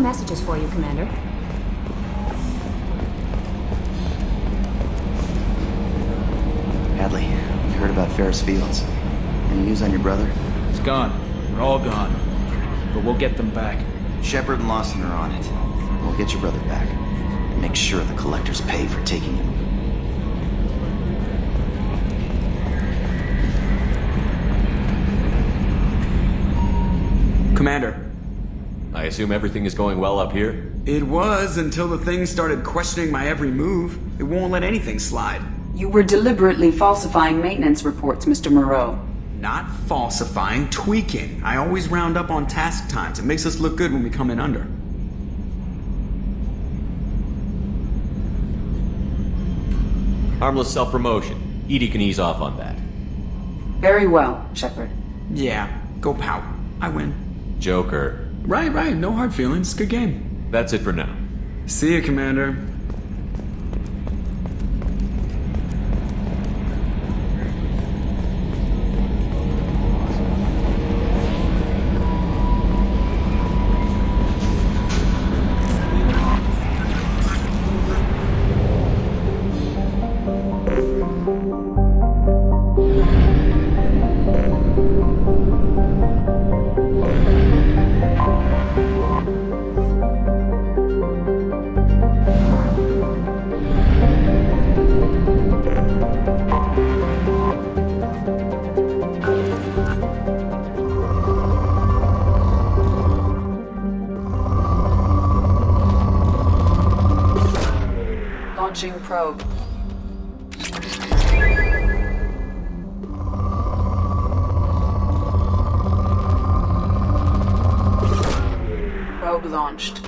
messages for you, Commander. Hadley, you heard about Ferris Fields. Any news on your brother? He's gone. They're all gone. But we'll get them back. Shepard and Lawson are on it. We'll get your brother back. And make sure the collectors pay for taking him. Commander. I assume everything is going well up here? It was until the thing started questioning my every move. It won't let anything slide. You were deliberately falsifying maintenance reports, Mr. Moreau. Not falsifying, tweaking. I always round up on task times. It makes us look good when we come in under. Harmless self-promotion. EDI can ease off on that. Very well, Shepard. Yeah, go pout. I win. Joker. Right. No hard feelings. Good game. That's it for now. See you, Commander. Launching probe. Probe launched.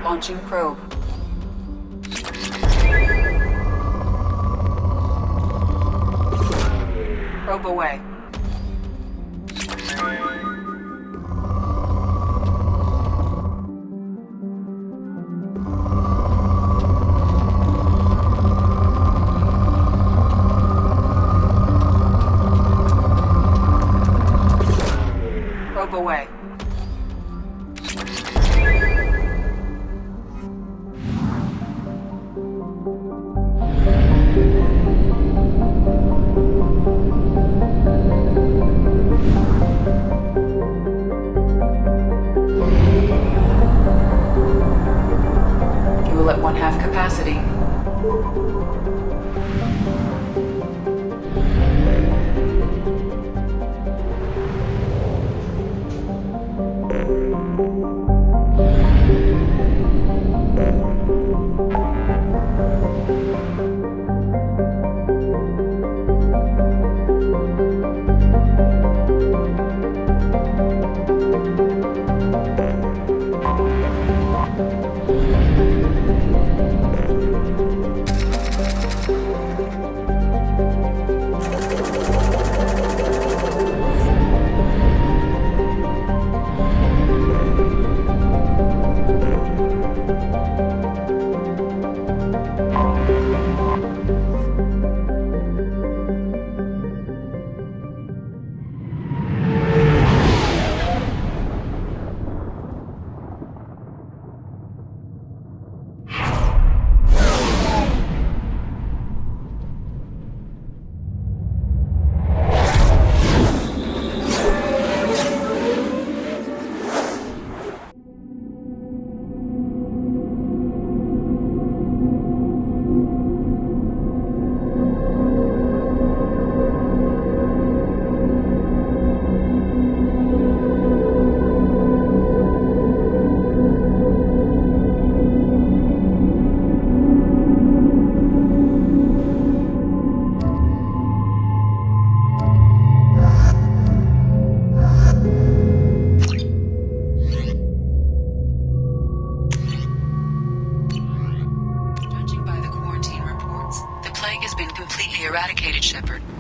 Launching probe. Probe away. Probe away. Fuel at 1/2 capacity.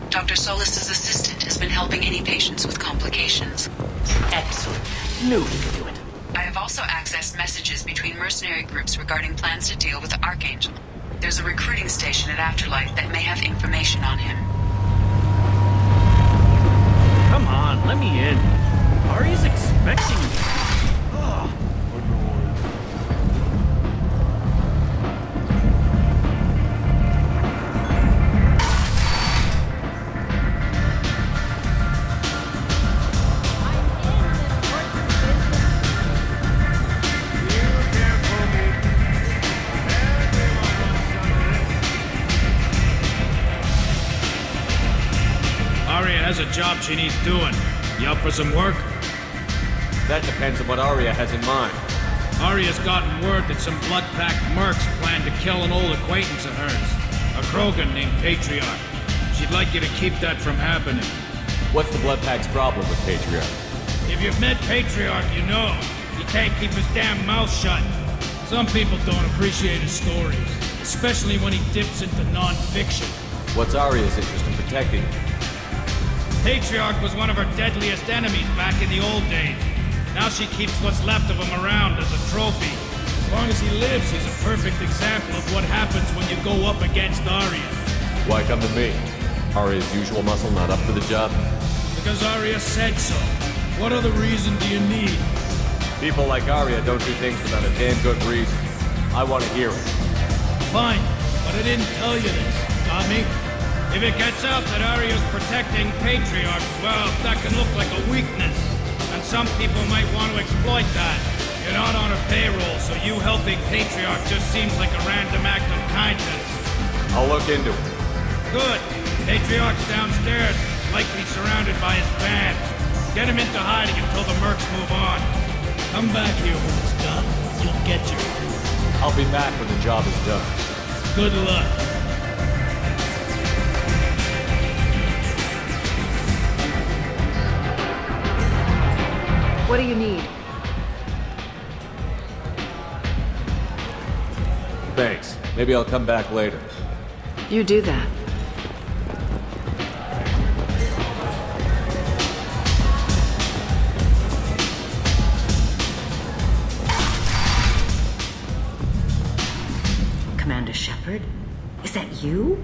Dr. Solis's assistant has been helping any patients with complications. Excellent. Knew he could do it. I have also accessed messages between mercenary groups regarding plans to deal with Archangel. There's a recruiting station at Afterlife that may have information on him. Come on, let me in. Aria's expecting me. Ugh. Aria has a job she needs doing. You up for some work? That depends on what Arya has in mind. Aria's gotten word that some blood-packed mercs plan to kill an old acquaintance of hers. A Krogan named Patriarch. She'd like you to keep that from happening. What's the Blood Pack's problem with Patriarch? If you've met Patriarch, you know. He can't keep his damn mouth shut. Some people don't appreciate his stories. Especially when he dips into non-fiction. What's Arya's interest in protecting him? Patriarch was one of her deadliest enemies back in the old days. Now she keeps what's left of him around as a trophy. As long as he lives, he's a perfect example of what happens when you go up against Arya. Why come to me? Arya's usual muscle not up for the job? Because Arya said so. What other reason do you need? People like Arya don't do things without a damn good reason. I want to hear it. Fine, but I didn't tell you this. Got me? If it gets out that Arya's protecting Patriarch, well, that can look like a weakness. And some people might want to exploit that. You're not on her payroll, so you helping Patriarch just seems like a random act of kindness. I'll look into it. Good. Patriarch's downstairs, likely surrounded by his fans. Get him into hiding until the mercs move on. Come back here when it's done. You'll get your due. I'll be back when the job is done. Good luck. What do you need? Thanks. Maybe I'll come back later. You do that. Commander Shepard? Is that you?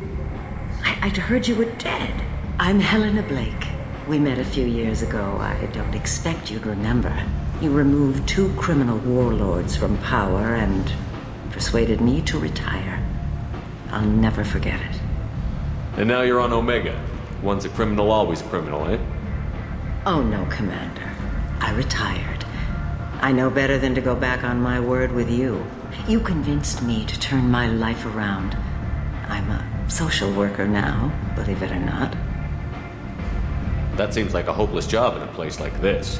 I'd heard you were dead. I'm Helena Blake. We met a few years ago. I don't expect you'd remember. You removed 2 criminal warlords from power and persuaded me to retire. I'll never forget it. And now you're on Omega. Once a criminal, always a criminal, eh? Oh no, Commander. I retired. I know better than to go back on my word with you. You convinced me to turn my life around. I'm a social worker now, believe it or not. That seems like a hopeless job in a place like this.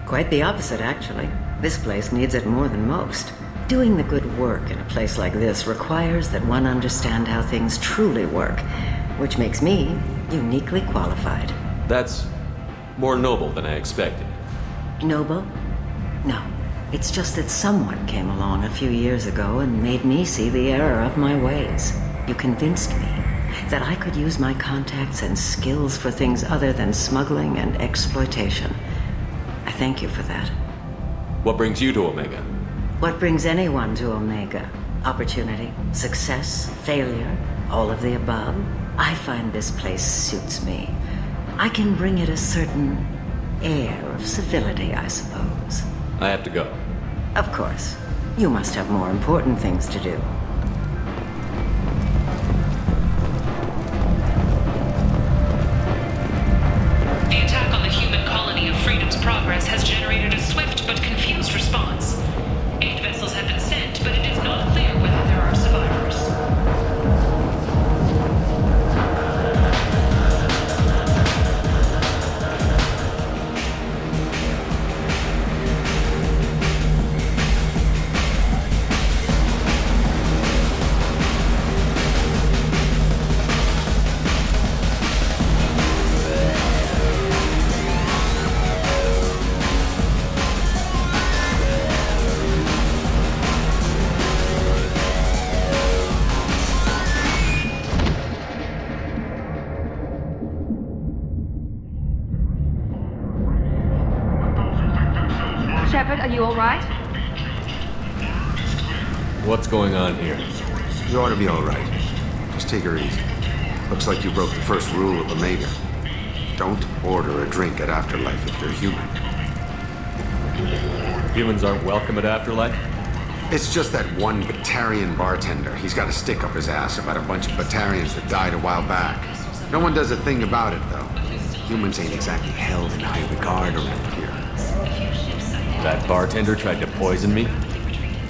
Quite the opposite, actually. This place needs it more than most. Doing the good work in a place like this requires that one understand how things truly work, which makes me uniquely qualified. That's more noble than I expected. Noble? No. It's just that someone came along a few years ago and made me see the error of my ways. You convinced me that I could use my contacts and skills for things other than smuggling and exploitation. I thank you for that. What brings you to Omega? What brings anyone to Omega? Opportunity, success, failure, all of the above. I find this place suits me. I can bring it a certain air of civility, I suppose. I have to go. Of course. You must have more important things to do. The attack on the human colony of Freedom's Progress has generated a swift but confused response. 8 vessels have been sent, but it is not clear whether there are survivors. Shepard, are you alright? What's going on here? You ought to be all right. Just take her easy. Looks like you broke the first rule of Omega. Don't order a drink at Afterlife if they're human. Humans aren't welcome at Afterlife? It's just that one Batarian bartender. He's got a stick up his ass about a bunch of Batarians that died a while back. No one does a thing about it, though. Humans ain't exactly held in high regard around here. That bartender tried to poison me?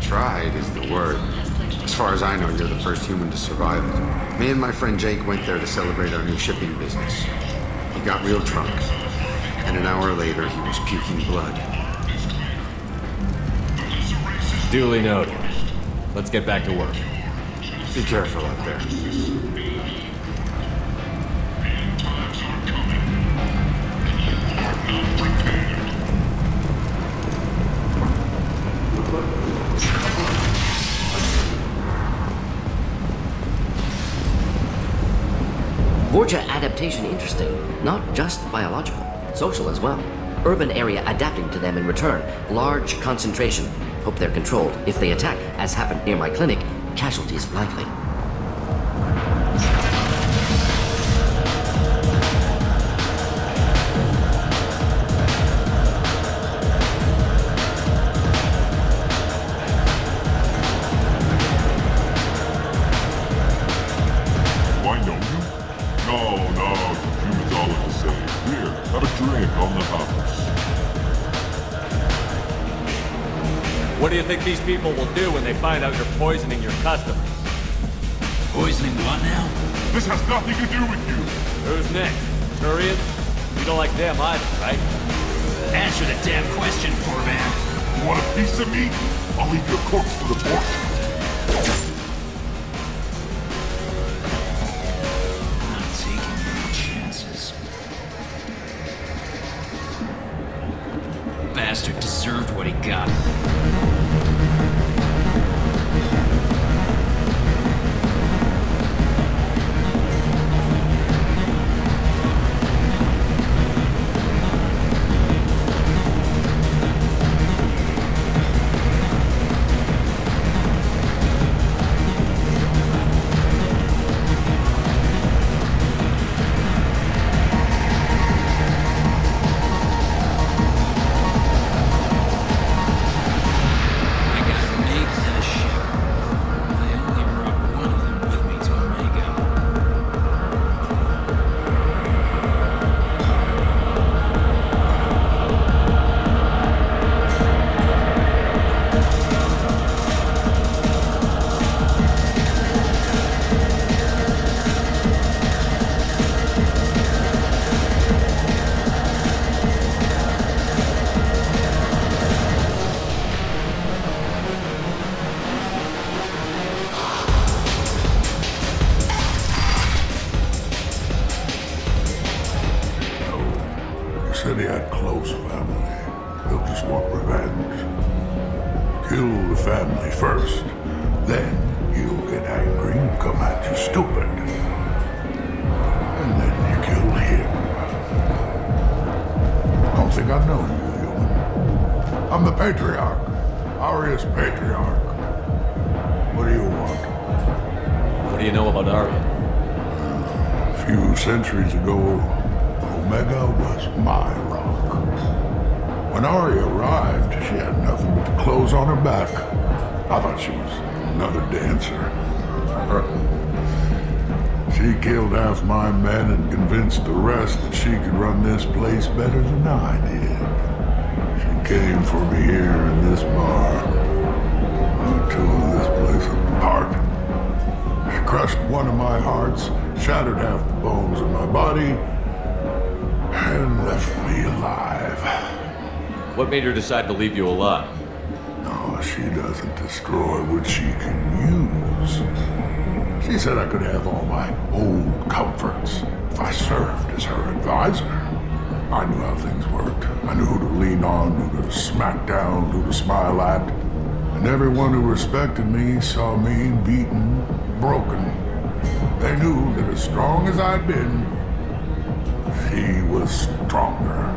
Tried is the word. As far as I know, you're the first human to survive it. Me and my friend Jake went there to celebrate our new shipping business. He got real drunk, and an hour later he was puking blood. Duly noted. Let's get back to work. Be careful out there. Vorja adaptation interesting. Not just biological, social as well. Urban area adapting to them in return. Large concentration. Hope they're controlled. If they attack, as happened near my clinic, casualties likely. Do I know you? No, humans all look the same. Here, have a drink on the house. What do you think these people will do when they find out you're poisoning your customers? Poisoning what now? This has nothing to do with you. Who's next? Turians? You don't like them either, right? Answer the damn question, Corvan. You want a piece of me? I'll leave your corpse for the pork. Not taking any chances. Bastard deserved what he got. Said he had close family. They'll just want revenge. Kill the family first. Then he'll get angry and come at you stupid. And then you kill him. I don't think I know you, human. I'm the Patriarch. Aria's Patriarch. What do you want? What do you know about Aria? A few centuries ago, Omega was my rock. When Aria arrived, she had nothing but the clothes on her back. I thought she was another dancer. She killed half my men and convinced the rest that she could run this place better than I did. She came for me here in this bar. I tore this place apart. She crushed one of my hearts, shattered half the bones in my body, and left me alive. What made her decide to leave you alive? No, she doesn't destroy what she can use. She said I could have all my old comforts if I served as her advisor. I knew how things worked. I knew who to lean on, who to smack down, who to smile at. And everyone who respected me saw me beaten, broken. They knew that as strong as I'd been, she was stronger.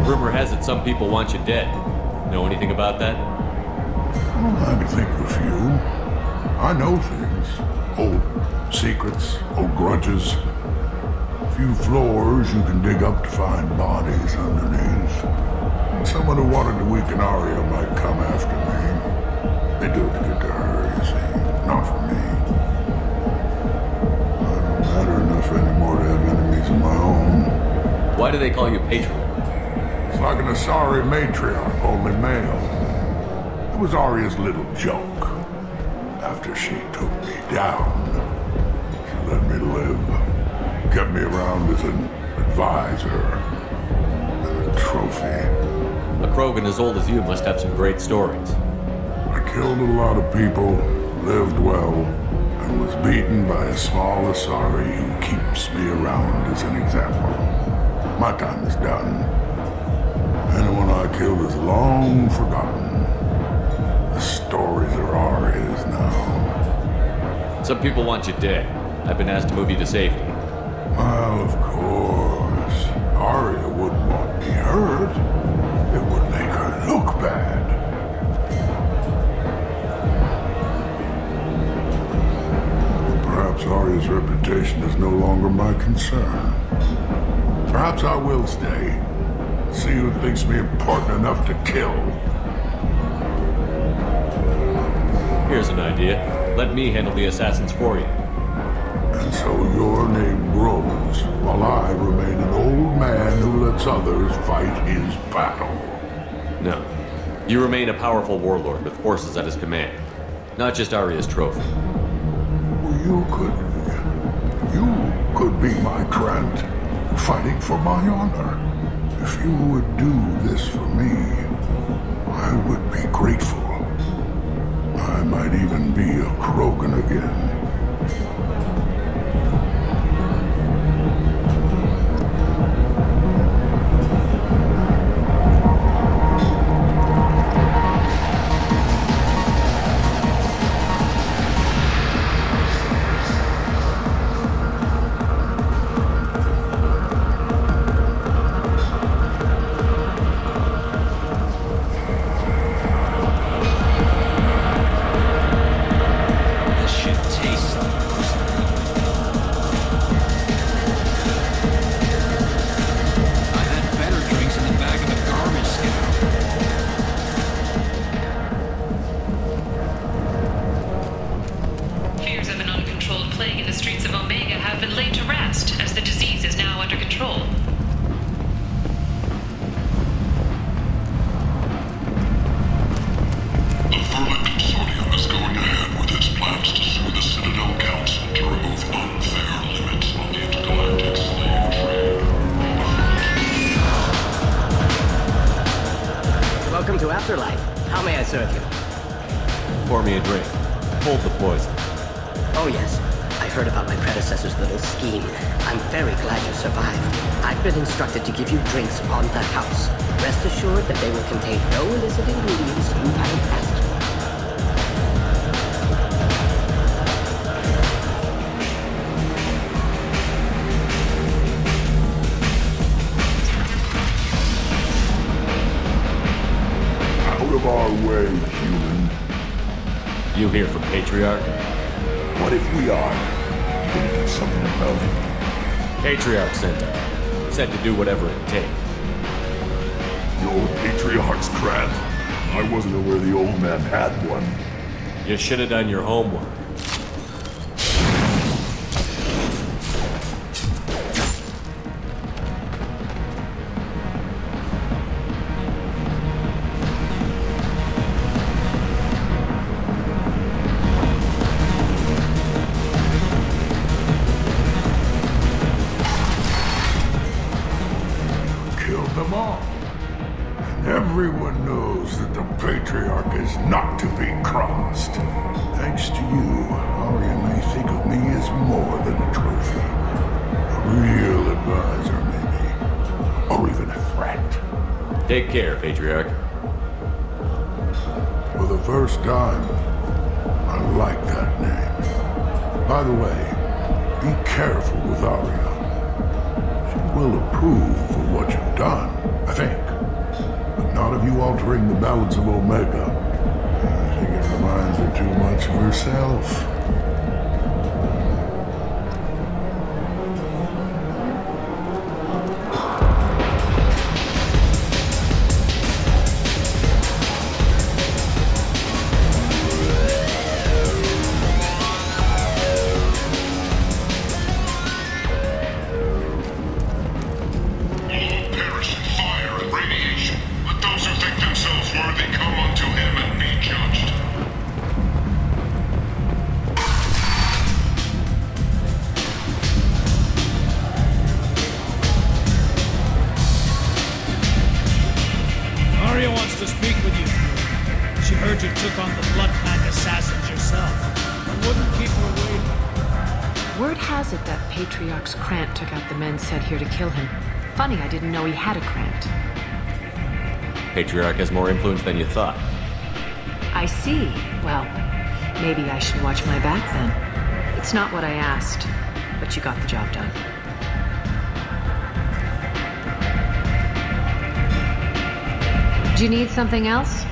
Rumor has it some people want you dead. Know anything about that? I can think of a few. I know things. Old secrets, old grudges. A few floors you can dig up to find bodies underneath. Someone who wanted to weaken Arya might come after me. They do it to get to her, you see. Not for me. I don't matter enough anymore to have enemies of my own. Why do they call you Patriot? It's like an Asari matriarch, only male. It was Arya's little joke. After she took me down, she let me live. Kept me around as an advisor and a trophy. A Krogan as old as you must have some great stories. I killed a lot of people, lived well, and was beaten by a small Asari who keeps me around as an example. My time is done. Anyone I killed is long forgotten. The stories are Arya's now. Some people want you dead. I've been asked to move you to safety. Well, of course. Arya wouldn't want me hurt. It would make her look bad. Perhaps Arya's reputation is no longer my concern. Perhaps I will stay. See who thinks me important enough to kill. Here's an idea. Let me handle the assassins for you. And so your name grows, while I remain an old man who lets others fight his battle. No. You remain a powerful warlord with forces at his command. Not just Arya's trophy. You could be my Trent, fighting for my honor. If you would do this for me, I would be grateful. I might even be a Krogan again. Welcome to Afterlife. How may I serve you? Pour me a drink. Hold the poison. Oh yes, I heard about my predecessor's little scheme. I'm very glad you survived. I've been instructed to give you drinks on the house. Rest assured that they will contain no illicit ingredients you haven't asked for. Out of our way, human. You here for Patriarch? What if we are? You gonna do something about it? Patriarch sent him. Said to do whatever it takes. Your Patriarch's trap? I wasn't aware the old man had one. You should have done your homework. Them all. And everyone knows that the Patriarch is not to be crossed. Thanks to you, Arya may think of me as more than a trophy. A real advisor, maybe. Or even a threat. Take care, Patriarch. For the first time, I like that name. By the way, be careful with Arya. She will approve of what you've done. I think. But not of you altering the balance of Omega. I think it reminds her too much of herself. Arya wants to speak with you. She heard you took on the Blood Pack assassins yourself. I wouldn't keep her waiting. Word has it that Patriarch's Krant took out the men sent here to kill him. Funny, I didn't know he had a Krant. Patriarch has more influence than you thought. I see. Well, maybe I should watch my back then. It's not what I asked, but you got the job done. Do you need something else?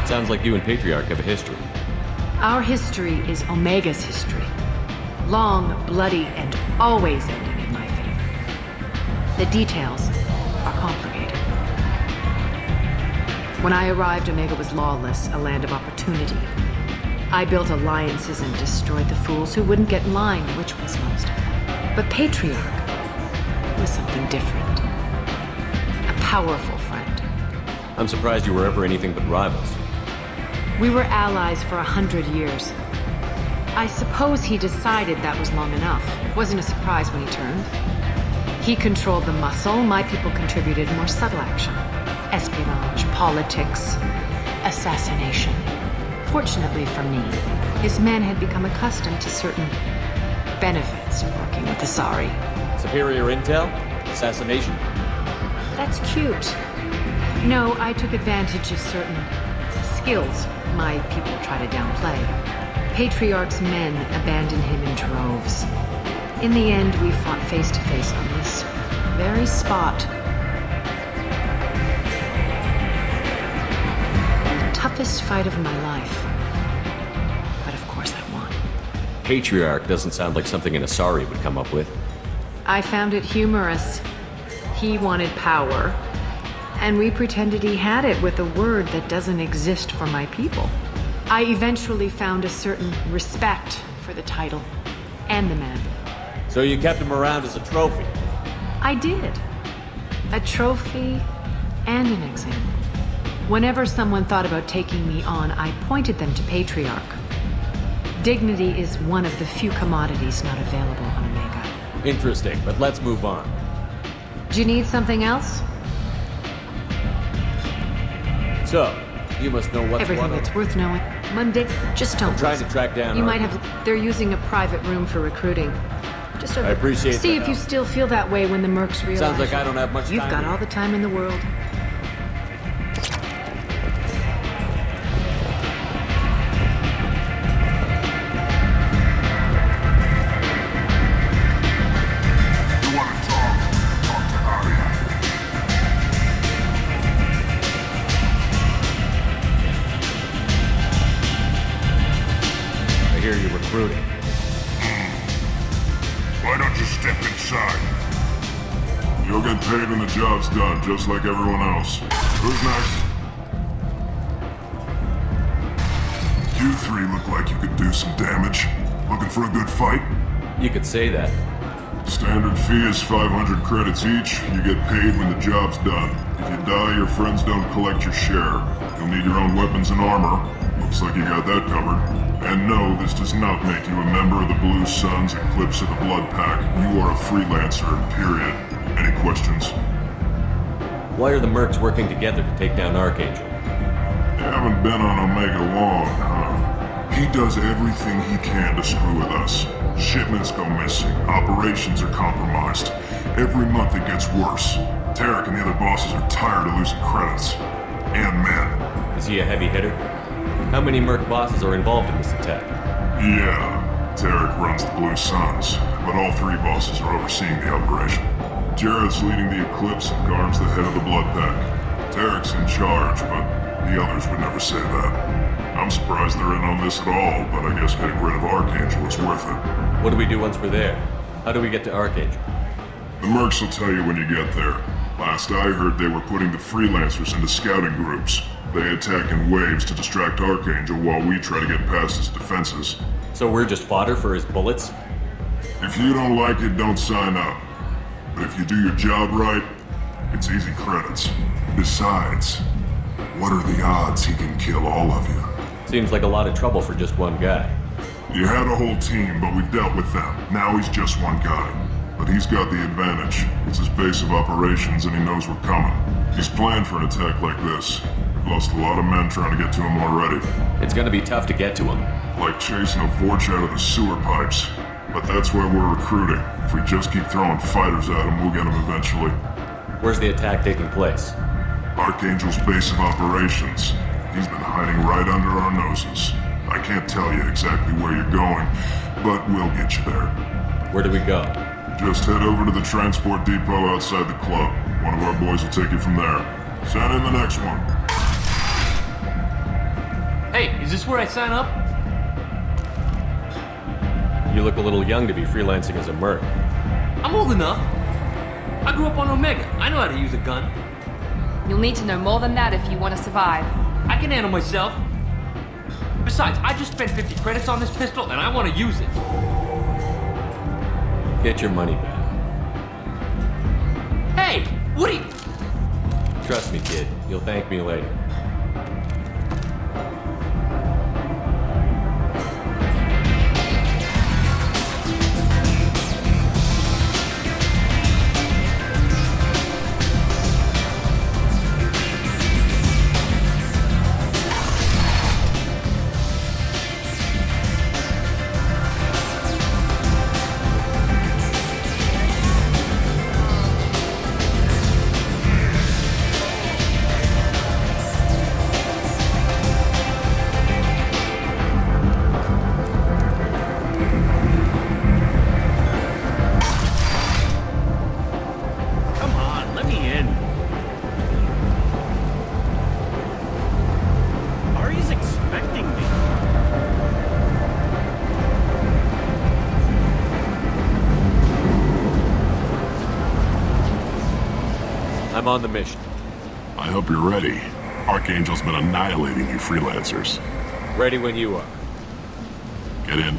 Sounds like you and Patriarch have a history. Our history is Omega's history. Long, bloody, and always ending in my favor. The details are complicated. When I arrived, Omega was lawless, a land of opportunity. I built alliances and destroyed the fools who wouldn't get in line, which was most of them. But Patriarch was something different. A powerful friend. I'm surprised you were ever anything but rivals. We were allies for 100 years. I suppose he decided that was long enough. It wasn't a surprise when he turned. He controlled the muscle, my people contributed more subtle action. Espionage, politics, assassination. Fortunately for me, his men had become accustomed to certain benefits of working with Asari. Superior intel? Assassination? That's cute. No, I took advantage of certain skills my people try to downplay. Patriarch's men abandoned him in droves. In the end, we fought face to face on this very spot. The toughest fight of my life. But of course I won. Patriarch doesn't sound like something an Asari would come up with. I found it humorous. He wanted power, and we pretended he had it with a word that doesn't exist for my people. I eventually found a certain respect for the title and the man. So you kept him around as a trophy? I did. A trophy and an example. Whenever someone thought about taking me on, I pointed them to Patriarch. Dignity is one of the few commodities not available on Omega. Interesting, but let's move on. Do you need something else? So, you must know what's Everything that's worth knowing. Monday, just don't. I'm trying to track down. You might have. They're using a private room for recruiting. Just I appreciate that. See if you still feel that way when the mercs realize. Sounds like I don't have much time. You've got all the time in the world. You want to talk? Talk to Arya. I hear you're recruiting. Why don't you step inside? You'll get paid when the job's done, just like everyone else. Who's next? You three look like you could do some damage. Looking for a good fight? You could say that. Standard fee is 500 credits each. You get paid when the job's done. If you die, your friends don't collect your share. You'll need your own weapons and armor. Looks like you got that covered. And no, this does not make you a member of the Blue Suns, Eclipse, or the Blood Pack. You are a freelancer, period. Any questions? Why are the mercs working together to take down Archangel? You haven't been on Omega long, huh? He does everything he can to screw with us. Shipments go missing, operations are compromised. Every month it gets worse. Tarek and the other bosses are tired of losing credits. And men. Is he a heavy hitter? How many merc bosses are involved in this attack? Yeah. Tarek runs the Blue Suns, but all three bosses are overseeing the operation. Jared's leading the Eclipse and Garm's the head of the Blood Pack. Tarek's in charge, but the others would never say that. I'm surprised they're in on this at all, but I guess getting rid of Archangel is worth it. What do we do once we're there? How do we get to Archangel? The mercs will tell you when you get there. Last I heard, they were putting the freelancers into scouting groups. They attack in waves to distract Archangel while we try to get past his defenses. So we're just fodder for his bullets? If you don't like it, don't sign up. But if you do your job right, it's easy credits. Besides, what are the odds he can kill all of you? Seems like a lot of trouble for just one guy. You had a whole team, but we've dealt with them. Now he's just one guy. But he's got the advantage. It's his base of operations and he knows we're coming. He's planned for an attack like this. Lost a lot of men trying to get to him already. It's gonna be tough to get to him. Like chasing a Vorch out of the sewer pipes. But that's why we're recruiting. If we just keep throwing fighters at him, we'll get him eventually. Where's the attack taking place? Archangel's base of operations. He's been hiding right under our noses. I can't tell you exactly where you're going, but we'll get you there. Where do we go? Just head over to the transport depot outside the club. One of our boys will take you from there. Send in the next one. Hey, is this where I sign up? You look a little young to be freelancing as a merc. I'm old enough. I grew up on Omega. I know how to use a gun. You'll need to know more than that if you want to survive. I can handle myself. Besides, I just spent 50 credits on this pistol and I want to use it. Get your money back. Hey, what are you... Trust me, kid. You'll thank me later. I'm on the mission. I hope you're ready. Archangel's been annihilating you freelancers. Ready when you are. Get in.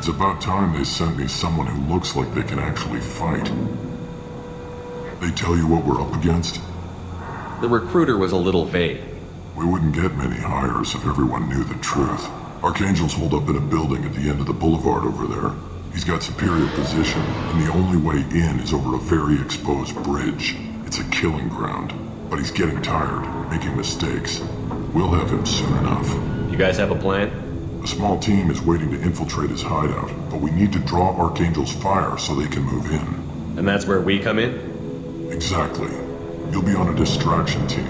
It's about time they sent me someone who looks like they can actually fight. They tell you what we're up against? The recruiter was a little vague. We wouldn't get many hires if everyone knew the truth. Archangel's holed up in a building at the end of the boulevard over there. He's got superior position, and the only way in is over a very exposed bridge. It's a killing ground. But he's getting tired, making mistakes. We'll have him soon enough. You guys have a plan? A small team is waiting to infiltrate his hideout, but we need to draw Archangel's fire so they can move in. And that's where we come in? Exactly. You'll be on a distraction team.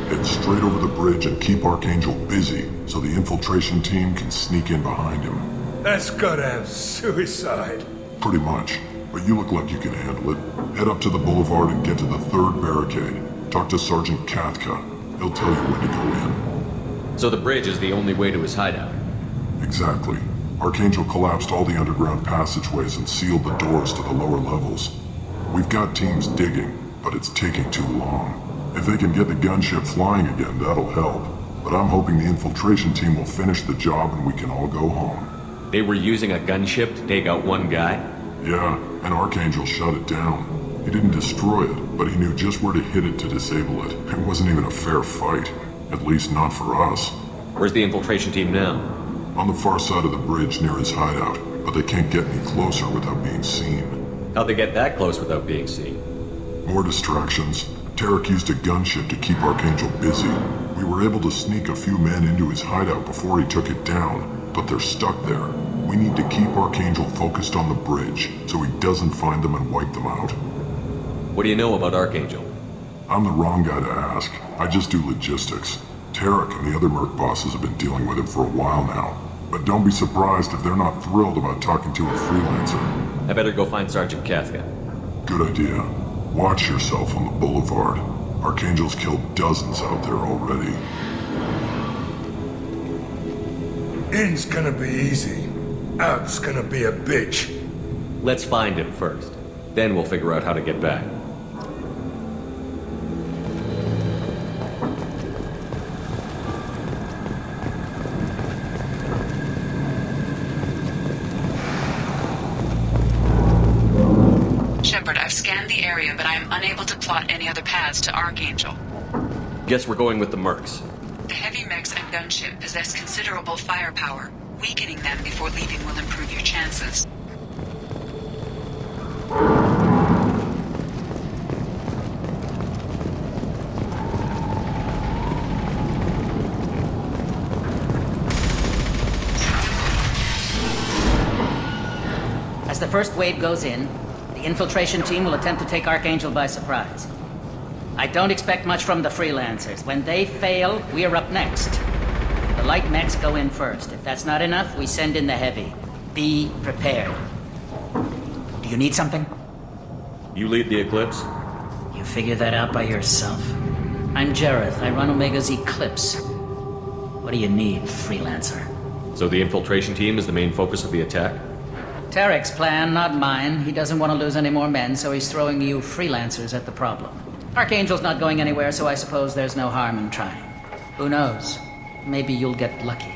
Head straight over the bridge and keep Archangel busy so the infiltration team can sneak in behind him. That's goddamn suicide. Pretty much. But you look like you can handle it. Head up to the boulevard and get to the third barricade. Talk to Sergeant Kathka. He'll tell you when to go in. So the bridge is the only way to his hideout? Exactly. Archangel collapsed all the underground passageways and sealed the doors to the lower levels. We've got teams digging, but it's taking too long. If they can get the gunship flying again, that'll help. But I'm hoping the infiltration team will finish the job and we can all go home. They were using a gunship to take out one guy? Yeah, and Archangel shut it down. He didn't destroy it, but he knew just where to hit it to disable it. It wasn't even a fair fight. At least not for us. Where's the infiltration team now? On the far side of the bridge near his hideout, but they can't get any closer without being seen. How'd they get that close without being seen? More distractions. Tarek used a gunship to keep Archangel busy. We were able to sneak a few men into his hideout before he took it down, but they're stuck there. We need to keep Archangel focused on the bridge, so he doesn't find them and wipe them out. What do you know about Archangel? I'm the wrong guy to ask. I just do logistics. Tarek and the other Merc bosses have been dealing with him for a while now. But don't be surprised if they're not thrilled about talking to a freelancer. I better go find Sergeant Kafka. Good idea. Watch yourself on the boulevard. Archangel's killed dozens out there already. In's gonna be easy. Out's gonna be a bitch. Let's find him first. Then we'll figure out how to get back. Shepard, I've scanned the area, but I am unable to plot any other paths to Archangel. Guess we're going with the Mercs. The heavy mechs and gunship possess considerable firepower. Weakening them before leaving will improve your chances. As the first wave goes in, the infiltration team will attempt to take Archangel by surprise. I don't expect much from the freelancers. When they fail, we're up next. The light mechs go in first. If that's not enough, we send in the heavy. Be prepared. Do you need something? You lead the Eclipse? You figure that out by yourself. I'm Jareth. I run Omega's Eclipse. What do you need, freelancer? So the infiltration team is the main focus of the attack? Tarek's plan, not mine. He doesn't want to lose any more men, so he's throwing you freelancers at the problem. Archangel's not going anywhere, so I suppose there's no harm in trying. Who knows? Maybe you'll get lucky.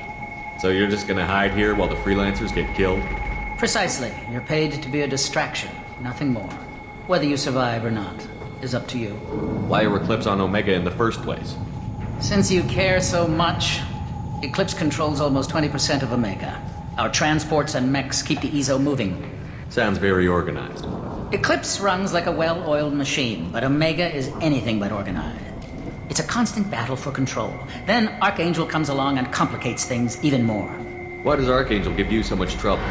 So you're just gonna hide here while the freelancers get killed? Precisely. You're paid to be a distraction, nothing more. Whether you survive or not is up to you. Why are Eclipse on Omega in the first place? Since you care so much, Eclipse controls almost 20% of Omega. Our transports and mechs keep the EZO moving. Sounds very organized. Eclipse runs like a well-oiled machine, but Omega is anything but organized. It's a constant battle for control. Then Archangel comes along and complicates things even more. Why does Archangel give you so much trouble?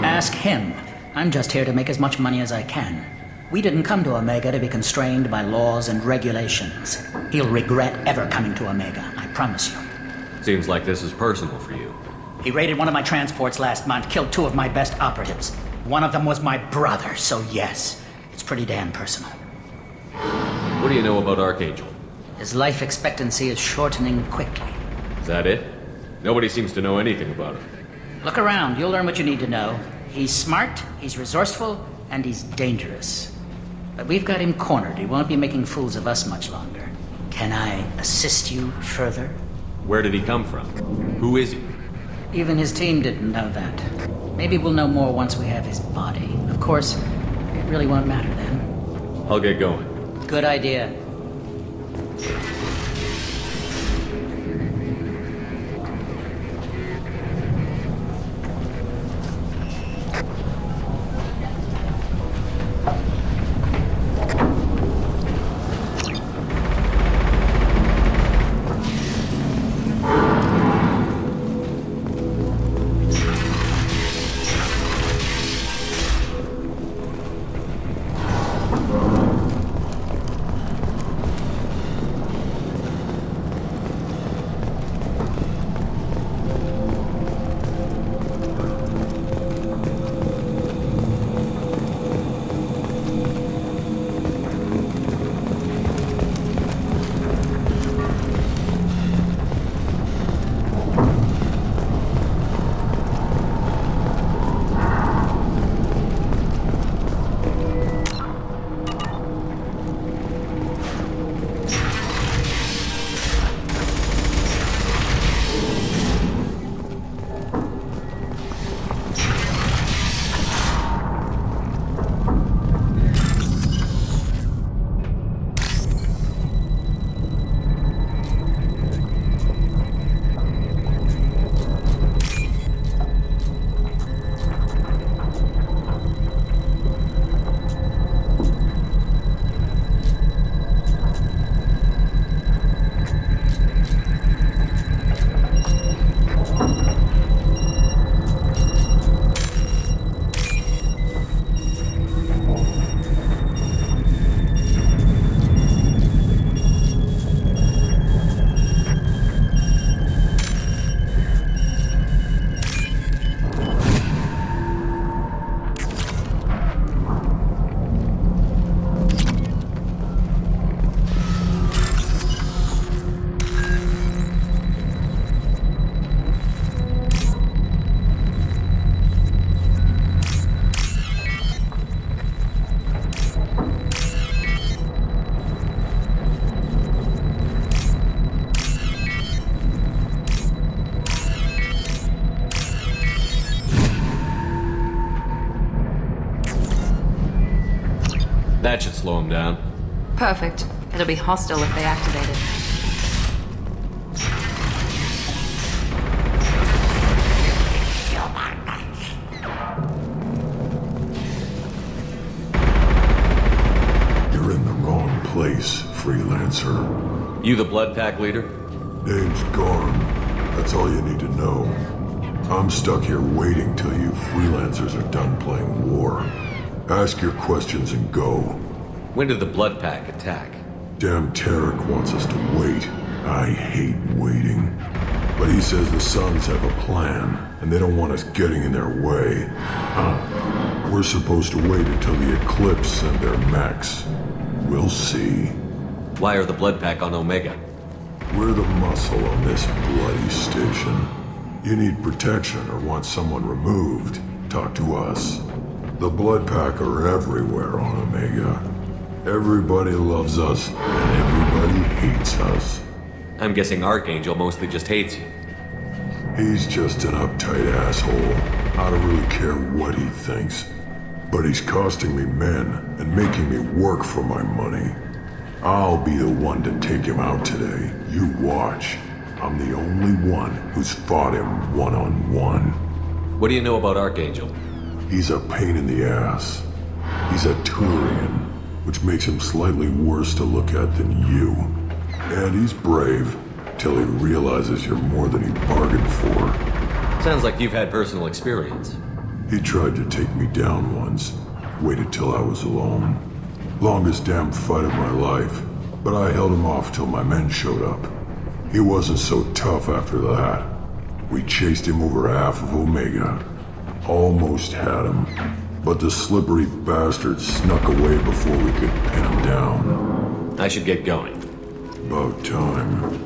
Ask him. I'm just here to make as much money as I can. We didn't come to Omega to be constrained by laws and regulations. He'll regret ever coming to Omega, I promise you. Seems like this is personal for you. He raided one of my transports last month, killed 2 of my best operatives. One of them was my brother, so yes, it's pretty damn personal. What do you know about Archangel? His life expectancy is shortening quickly. Is that it? Nobody seems to know anything about him. Look around, you'll learn what you need to know. He's smart, he's resourceful, and he's dangerous. But we've got him cornered. He won't be making fools of us much longer. Can I assist you further? Where did he come from? Who is he? Even his team didn't know that. Maybe we'll know more once we have his body. Of course, it really won't matter then. I'll get going. Good idea. slow them down. Perfect. It'll be hostile if they activate it. You're in the wrong place, freelancer. You the Blood Pack leader? Name's Garm. That's all you need to know. I'm stuck here waiting till you freelancers are done playing war. Ask your questions and go. When did the Blood Pack attack? Damn Tarek wants us to wait. I hate waiting. But he says the Suns have a plan, and they don't want us getting in their way. We're supposed to wait until the Eclipse send their mechs. We'll see. Why are the Blood Pack on Omega? We're the muscle on this bloody station. You need protection or want someone removed, talk to us. The Blood Pack are everywhere on Omega. Everybody loves us, and everybody hates us. I'm guessing Archangel mostly just hates you. He's just an uptight asshole. I don't really care what he thinks. But he's costing me men and making me work for my money. I'll be the one to take him out today. You watch. I'm the only one who's fought him one-on-one. What do you know about Archangel? He's a pain in the ass. He's a Turian, which makes him slightly worse to look at than you. And he's brave, till he realizes you're more than he bargained for. Sounds like you've had personal experience. He tried to take me down once. Waited till I was alone. Longest damn fight of my life. But I held him off till my men showed up. He wasn't so tough after that. We chased him over half of Omega. Almost had him. But the slippery bastard snuck away before we could pin him down. I should get going. About time.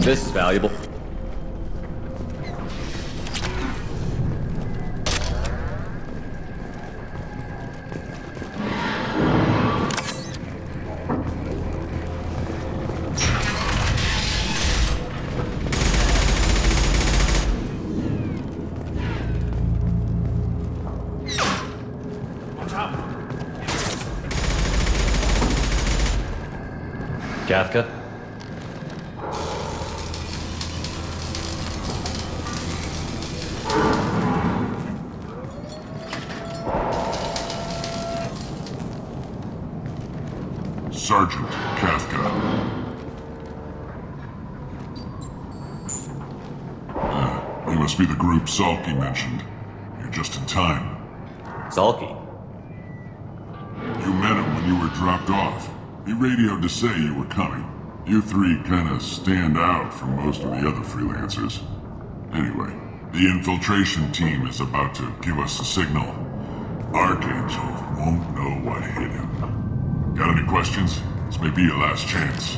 This is valuable. Kafka? Sergeant Kafka. You must be the group Salky mentioned. You're just in time. Salky? You met him when you were dropped off. He radioed to say you were coming. You three kinda stand out from most of the other freelancers. Anyway, the infiltration team is about to give us a signal. Archangel won't know what hit him. Got any questions? This may be your last chance.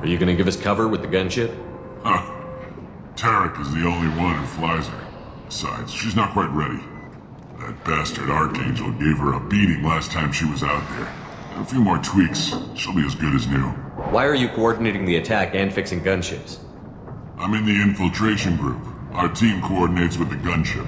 Are you gonna give us cover with the gunship? Huh. Tarek is the only one who flies her. Besides, she's not quite ready. That bastard Archangel gave her a beating last time she was out there. A few more tweaks, she'll be as good as new. Why are you coordinating the attack and fixing gunships? I'm in the infiltration group. Our team coordinates with the gunship.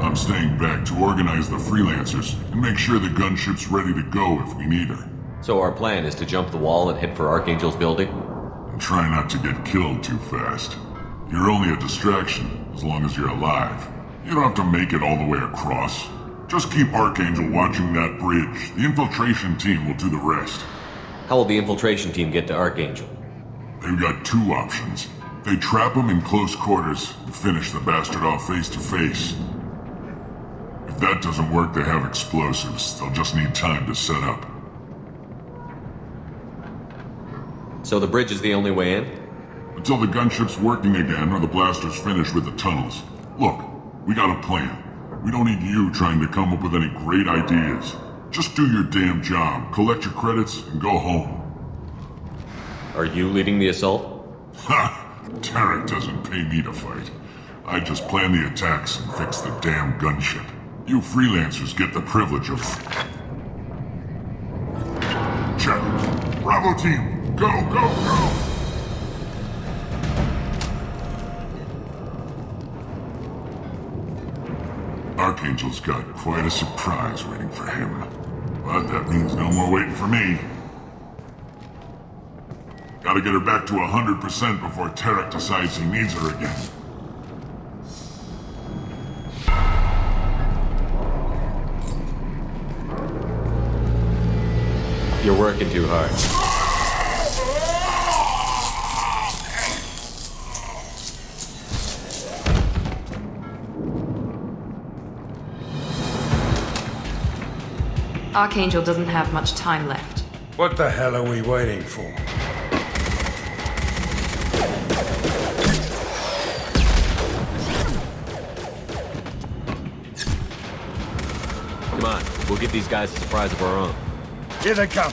I'm staying back to organize the freelancers and make sure the gunship's ready to go if we need her. So our plan is to jump the wall and head for Archangel's building? And try not to get killed too fast. You're only a distraction, as long as you're alive. You don't have to make it all the way across. Just keep Archangel watching that bridge. The infiltration team will do the rest. How will the infiltration team get to Archangel? They've got two options. They trap him in close quarters and finish the bastard off face to face. If that doesn't work, they have explosives. They'll just need time to set up. So the bridge is the only way in? Until the gunship's working again or the blasters finish with the tunnels. Look, we got a plan. We don't need you trying to come up with any great ideas. Just do your damn job, collect your credits, and go home. Are you leading the assault? Ha! Tarek doesn't pay me to fight. I just plan the attacks and fix the damn gunship. You freelancers get the privilege of... Check. Bravo team, go, go, go! Archangel's got quite a surprise waiting for him. But that means no more waiting for me. Gotta get her back to 100% before Tarek decides he needs her again. You're working too hard. Archangel doesn't have much time left. What the hell are we waiting for? Come on, we'll give these guys a surprise of our own. Here they come.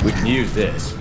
We can use this.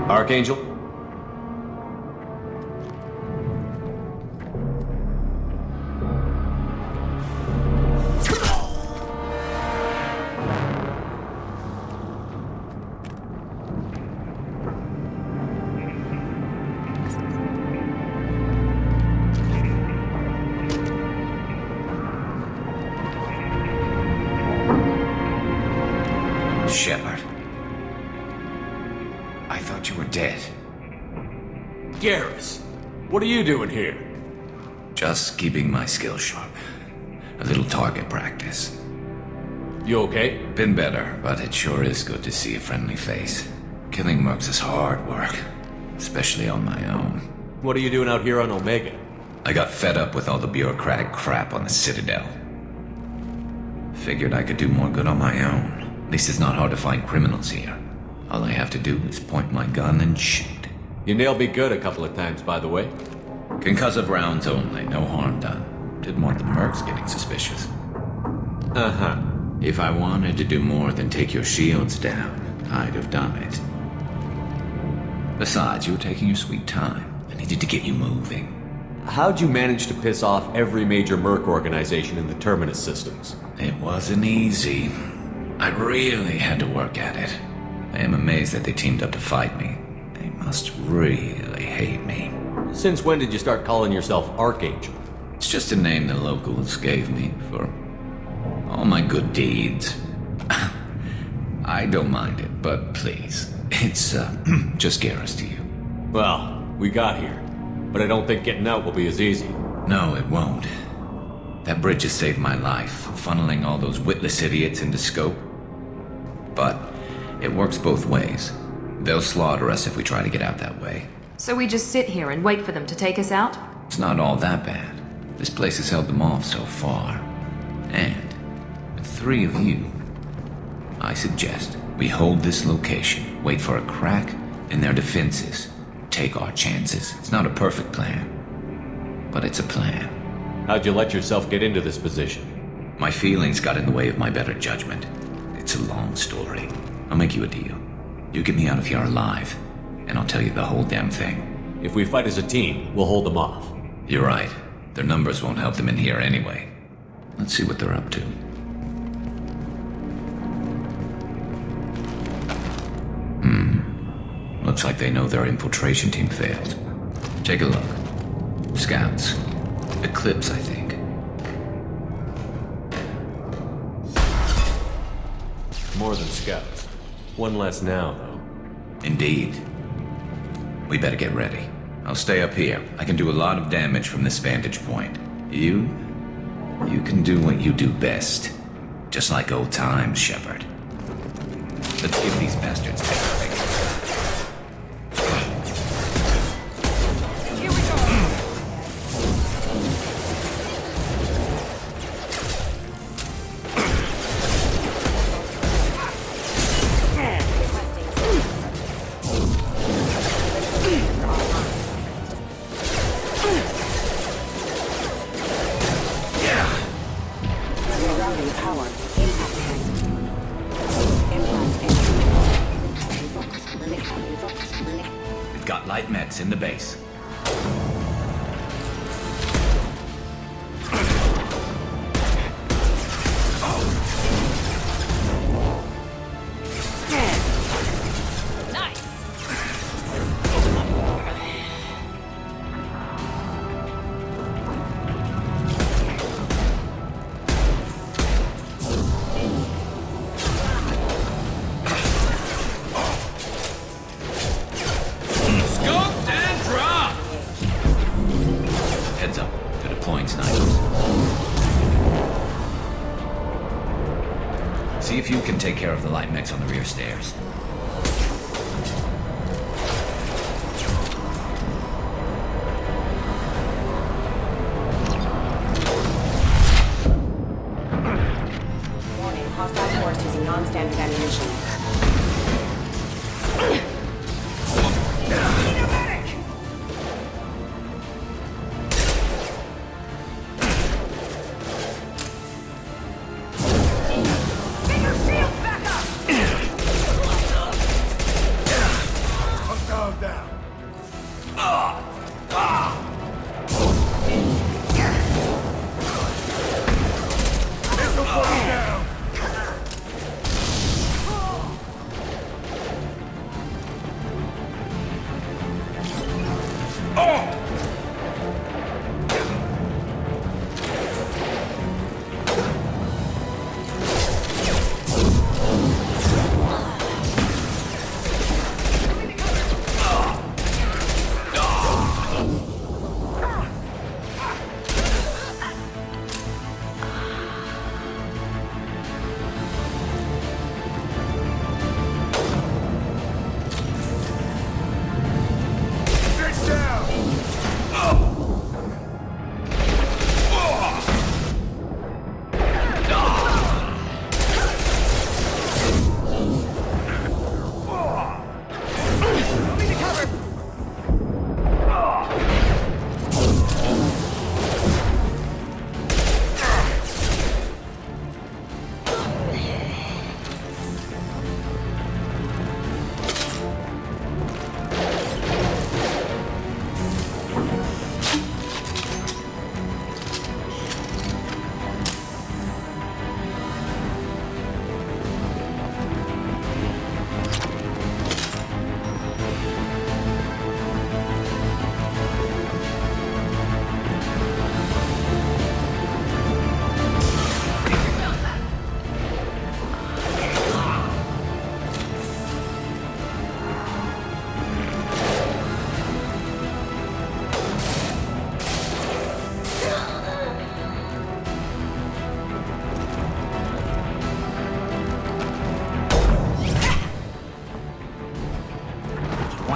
Archangel? Shepard. I thought you were dead. Garrus, what are you doing here? Just keeping my skills sharp. A little target practice. You okay? Been better, but it sure is good to see a friendly face. Killing mercs is hard work, especially on my own. What are you doing out here on Omega? I got fed up with all the bureaucratic crap on the Citadel. Figured I could do more good on my own. At least it's not hard to find criminals here. All I have to do is point my gun and shoot. You nailed me good a couple of times, by the way. Concussive rounds only, no harm done. Didn't want the mercs getting suspicious. Uh-huh. If I wanted to do more than take your shields down, I'd have done it. Besides, you were taking your sweet time. I needed to get you moving. How'd you manage to piss off every major merc organization in the Terminus systems? It wasn't easy. I really had to work at it. I am amazed that they teamed up to fight me. They must really hate me. Since when did you start calling yourself Archangel? It's just a name the locals gave me for all my good deeds. I don't mind it, but please, it's just Garrus to you. Well, we got here, but I don't think getting out will be as easy. No, it won't. That bridge has saved my life, funneling all those witless idiots into scope. But it works both ways. They'll slaughter us if we try to get out that way. So we just sit here and wait for them to take us out? It's not all that bad. This place has held them off so far. And with 3 of you, I suggest we hold this location, wait for a crack in their defenses, take our chances. It's not a perfect plan, but it's a plan. How'd you let yourself get into this position? My feelings got in the way of my better judgment. It's a long story. I'll make you a deal. You get me out of here alive, and I'll tell you the whole damn thing. If we fight as a team, we'll hold them off. You're right. Their numbers won't help them in here anyway. Let's see what they're up to. Looks like they know their infiltration team failed. Take a look. Scouts. Eclipse, I think. More than scouts. One less now, though. Indeed. We better get ready. I'll stay up here. I can do a lot of damage from this vantage point. You can do what you do best. Just like old times, Shepard. Let's give these bastards everything. Got light mets in the base. See if you can take care of the light mechs on the rear stairs. Warning, hostile force using non-standard ammunition.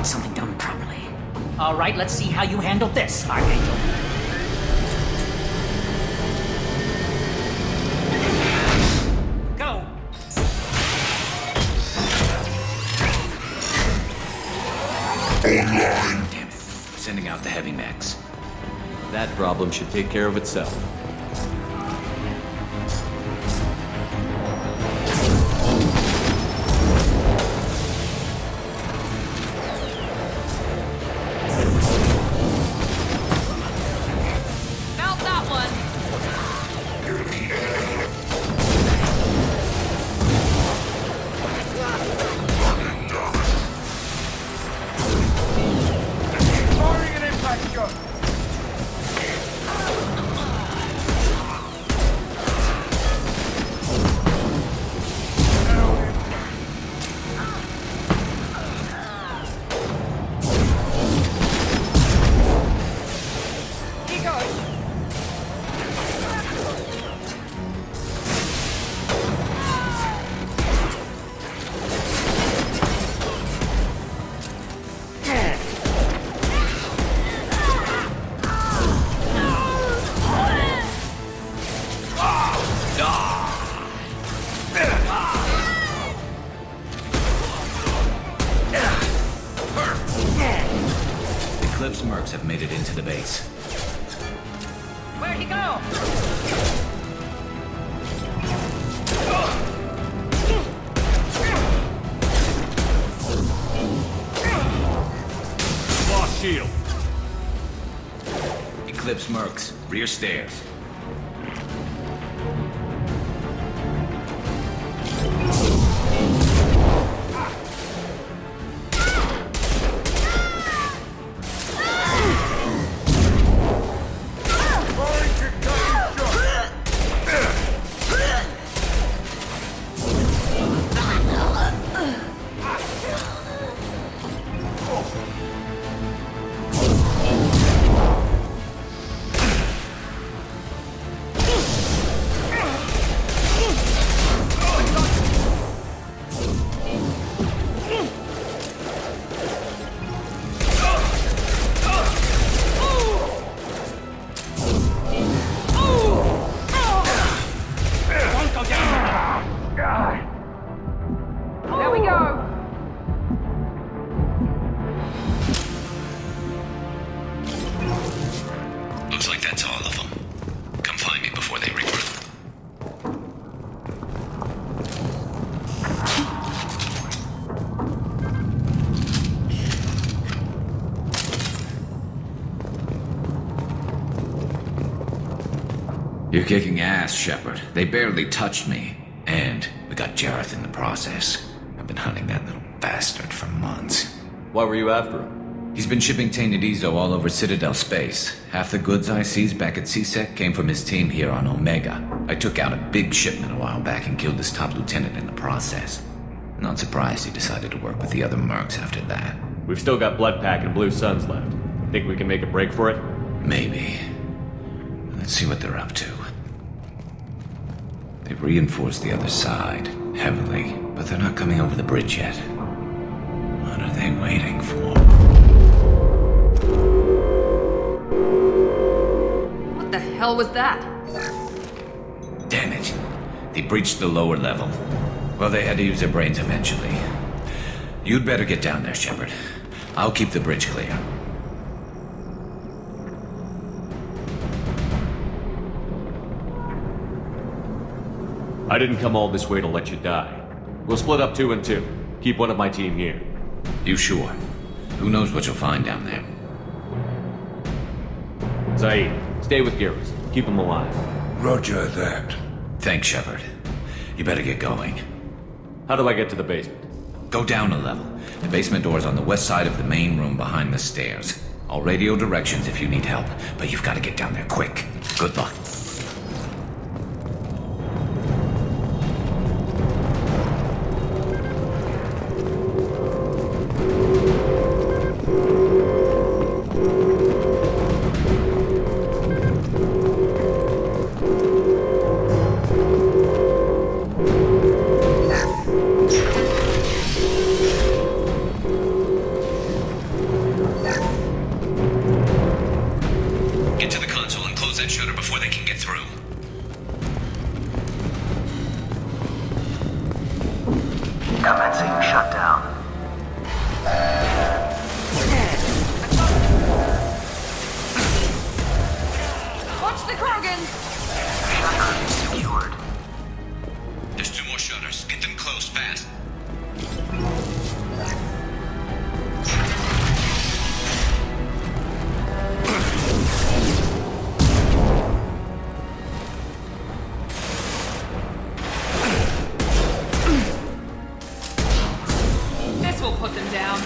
want something done properly. All right, let's see how you handle this, Archangel. Go! Damn it. Sending out the heavy mechs. That problem should take care of itself. Mount that one. Firing an impact shot. Eclipse mercs have made it into the base. Where'd he go? Lost shield. Eclipse mercs, rear stairs. There we go. Looks like that's all of them. Come find me before they regroup. You're kicking ass, Shepard. They barely touched me. And we got Jareth in the process. I've been hunting that little bastard for months. Why were you after him? He's been shipping tainted Ezo all over Citadel space. Half the goods I seized back at CSEC came from his team here on Omega. I took out a big shipment a while back and killed his top lieutenant in the process. Not surprised he decided to work with the other mercs after that. We've still got Bloodpack and Blue Suns left. Think we can make a break for it? Maybe. Let's see what they're up to. They've reinforced the other side, heavily, but they're not coming over the bridge yet. What are they waiting for? What the hell was that? Damn it. They breached the lower level. Well, they had to use their brains eventually. You'd better get down there, Shepard. I'll keep the bridge clear. I didn't come all this way to let you die. We'll split up 2 and 2. Keep one of my team here. You sure? Who knows what you'll find down there? Zaid, stay with Garrus. Keep him alive. Roger that. Thanks, Shepard. You better get going. How do I get to the basement? Go down a level. The basement door's on the west side of the main room behind the stairs. I'll radio directions if you need help, but you've got to get down there quick. Good luck. Commencing shutdown. Watch the Krogan! Shutter secured. There's 2 more shutters. Get them closed fast. This will put them down.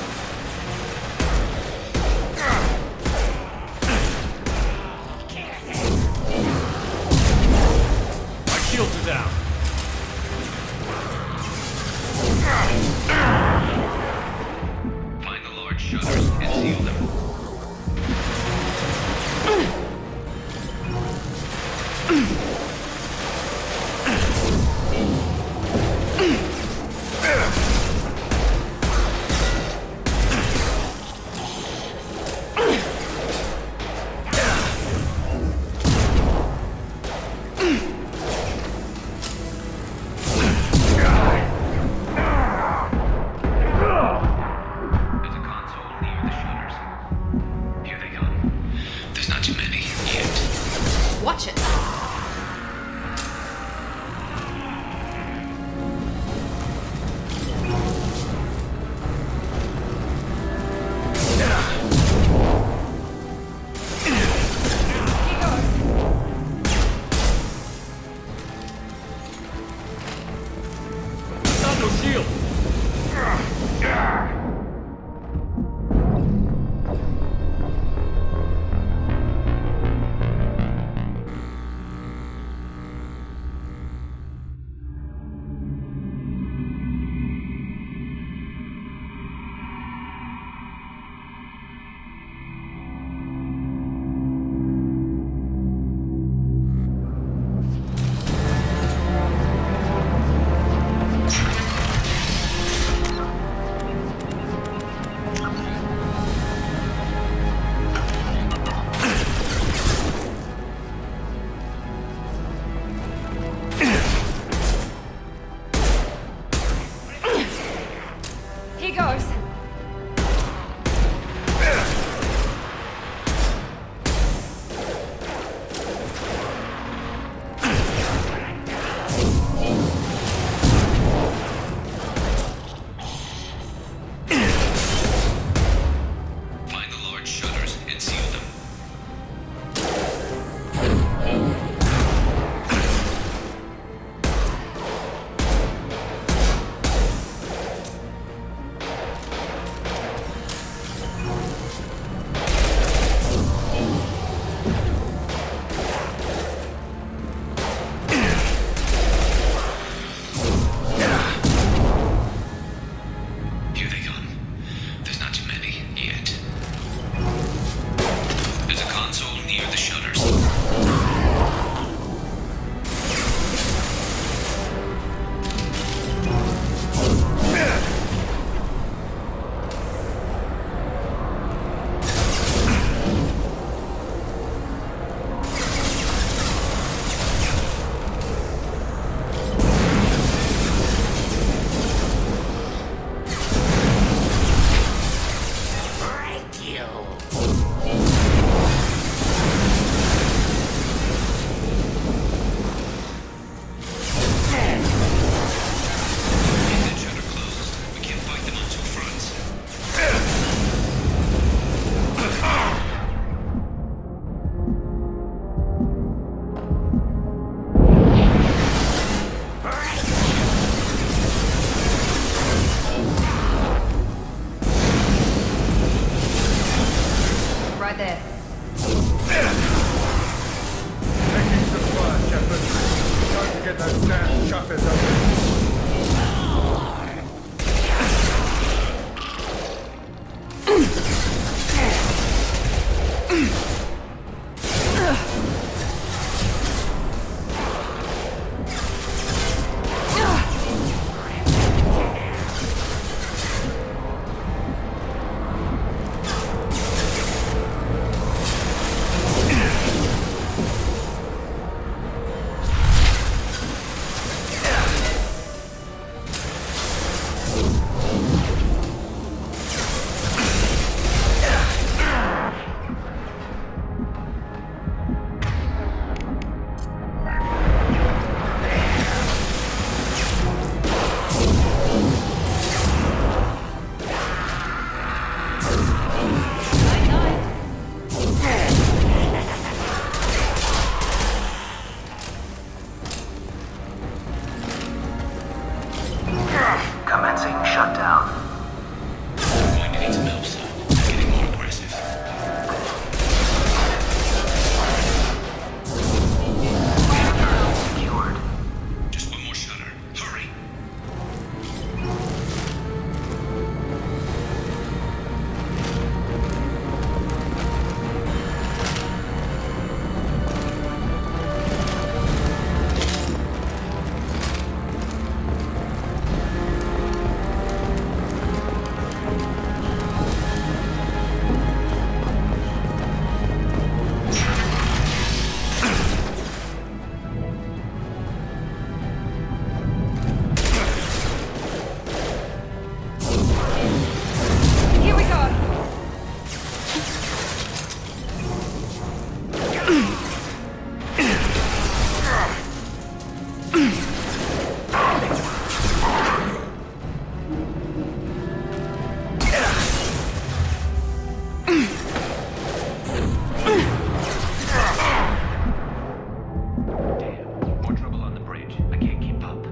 My shields are down. Find the large shutters and seal them. There's a console near the shutters. Here they come. There's not too many yet. Watch it. Not no shield. He goes. Find the large shutters and seal them. Sensing shut down. Going to need some help, son. It's getting more aggressive. Secured. Just one more shutter. Hurry! Here we go. Damn, more trouble on the bridge. I can't keep up.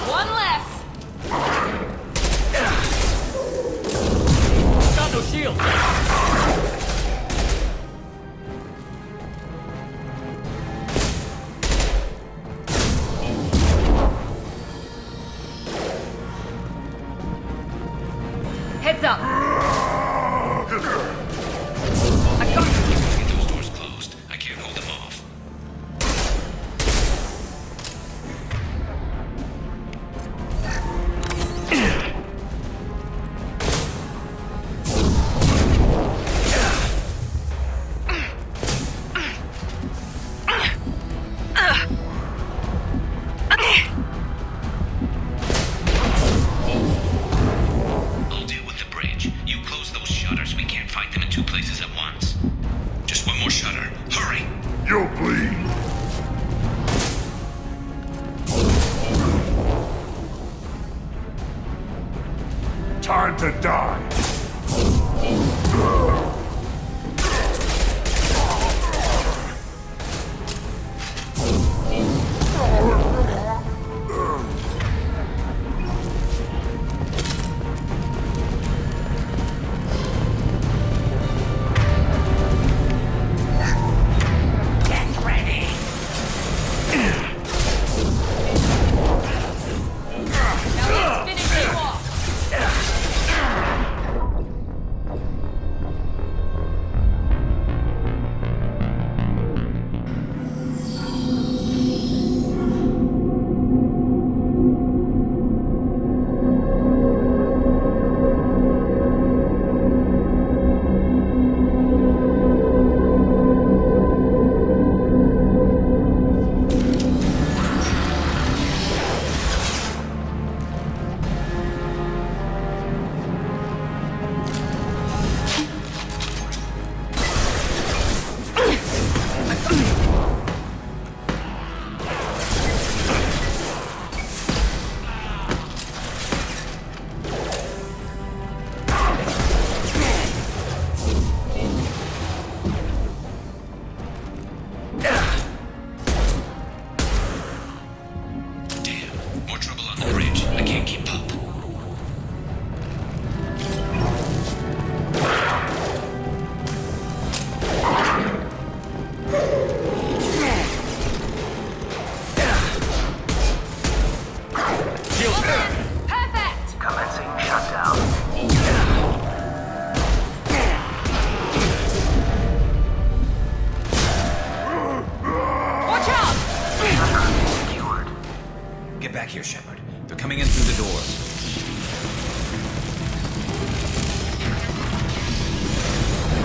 One less. Got no shield. Heads up. Get those doors closed. I can't hold them off. I'll deal with the bridge. You close those shutters. We can't fight them in two places at once. Just one more shutter. Hurry! You'll bleed. Time to die.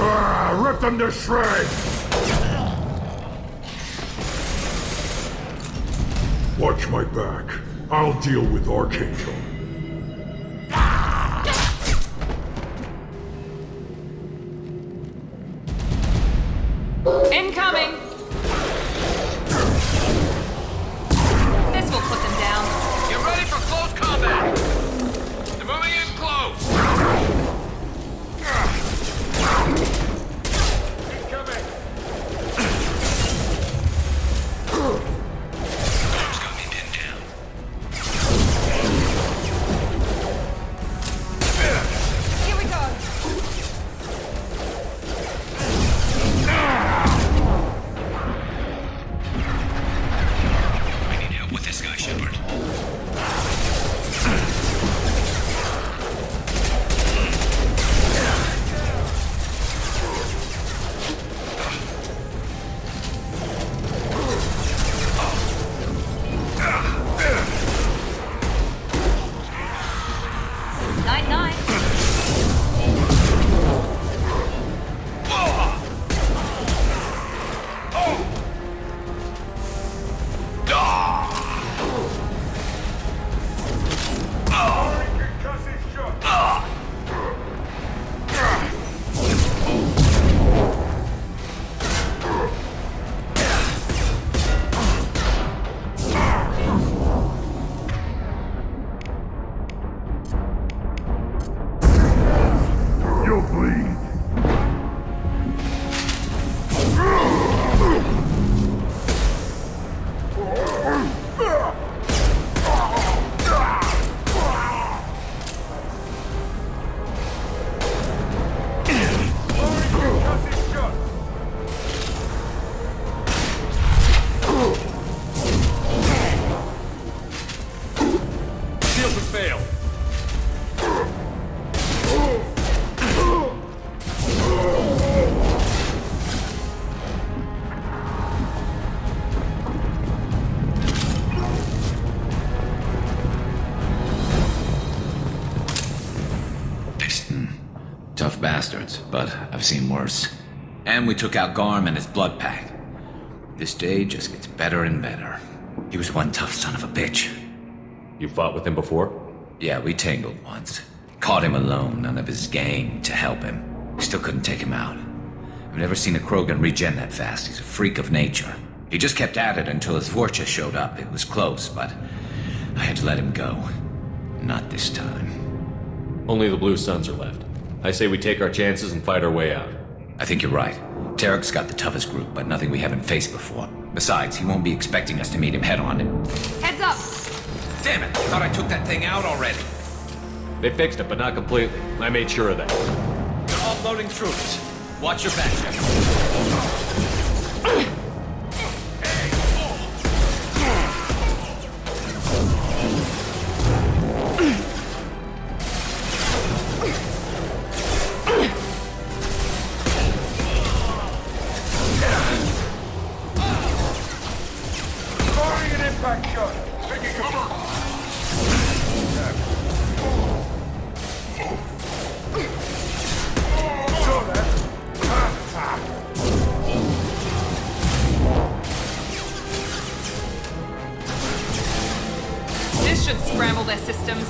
Rip them to shreds! Watch my back. I'll deal with Archangel. Incoming! This will put them down. Get ready for close combat! They're moving in close! Incoming! Storm's got me pinned down. Here we go. I need help with this guy, Shepard. Night-night. You'll bleed. Shields have failed. Tough bastards, but I've seen worse. And we took out Garm and his blood pack. This day just gets better and better. He was one tough son of a bitch. You fought with him before? Yeah, we tangled once. Caught him alone, none of his gang to help him. Still couldn't take him out. I've never seen a Krogan regen that fast. He's a freak of nature. He just kept at it until his Vorcha showed up. It was close, but I had to let him go. Not this time. Only the Blue Suns are left. I say we take our chances and fight our way out. I think you're right. Tarek's got the toughest group, but nothing we haven't faced before. Besides, he won't be expecting us to meet him head on. Heads up! Damn it! I thought I took that thing out already. They fixed it, but not completely. I made sure of that. They're offloading troops. Watch your back, Shepard. Firing an impact shot. Taking cover. Saw that. This should scramble their systems.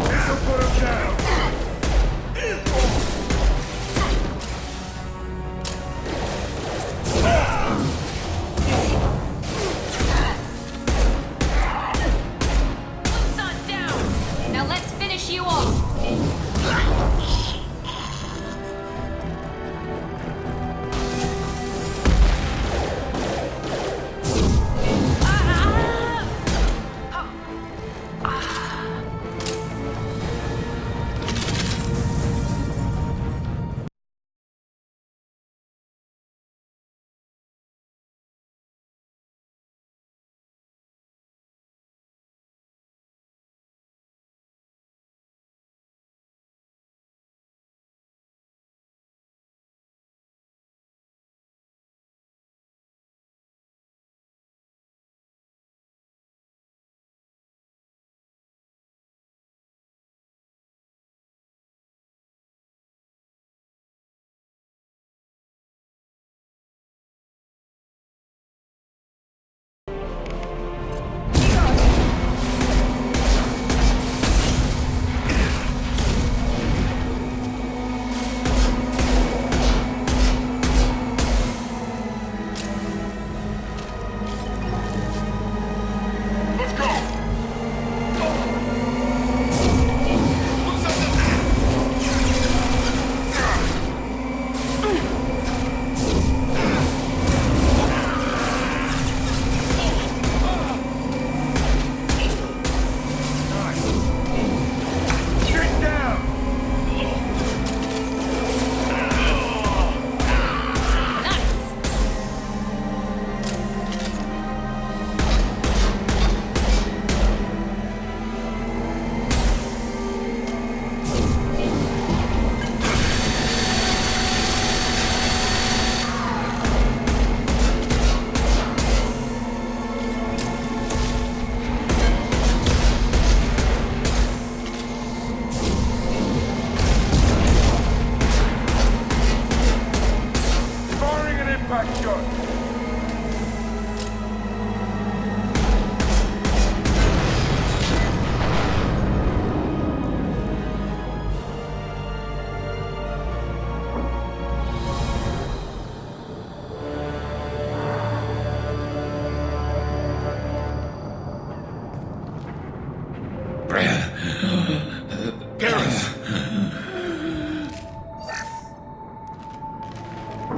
This'll put him down. Son down. Now let's finish you off.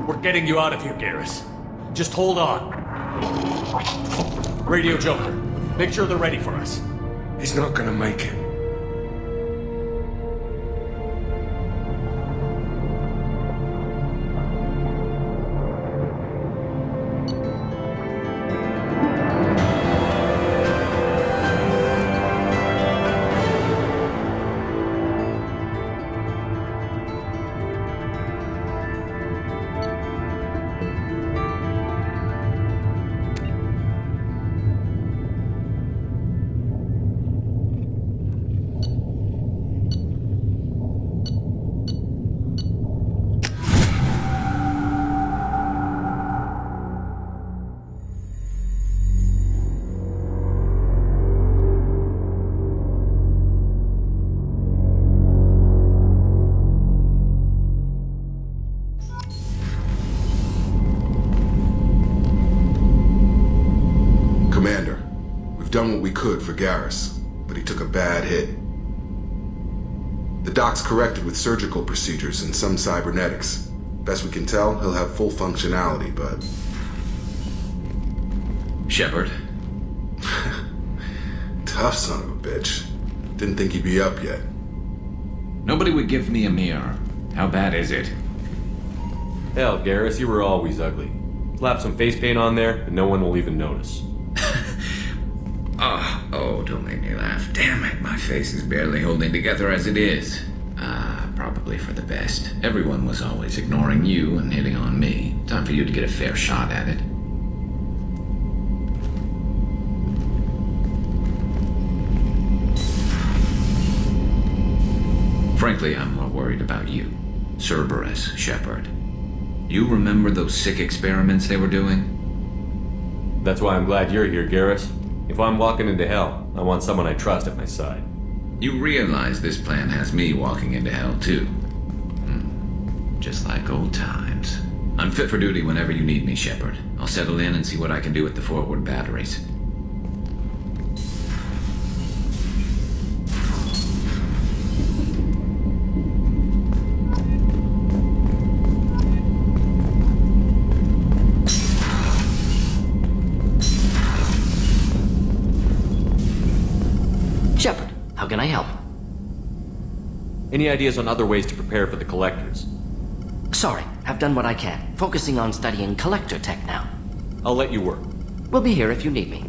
We're getting you out of here, Garrus. Just hold on. Radio Joker, make sure they're ready for us. He's not gonna make it. Done what we could for Garrus, but he took a bad hit. The doc's corrected with surgical procedures and some cybernetics. Best we can tell, he'll have full functionality, but... Shepard? Tough son of a bitch. Didn't think he'd be up yet. Nobody would give me a mirror. How bad is it? Hell, Garrus, you were always ugly. Slap some face paint on there, and no one will even notice. Oh, don't make me laugh. Damn it, my face is barely holding together as it is. Probably for the best. Everyone was always ignoring you and hitting on me. Time for you to get a fair shot at it. Frankly, I'm more worried about you. Cerberus, Shepard. You remember those sick experiments they were doing? That's why I'm glad you're here, Garrus. If I'm walking into hell, I want someone I trust at my side. You realize this plan has me walking into hell, too. Just like old times. I'm fit for duty whenever you need me, Shepard. I'll settle in and see what I can do with the forward batteries. Shepard, how can I help? Any ideas on other ways to prepare for the Collectors? Sorry, I've done what I can. Focusing on studying collector tech now. I'll let you work. We'll be here if you need me.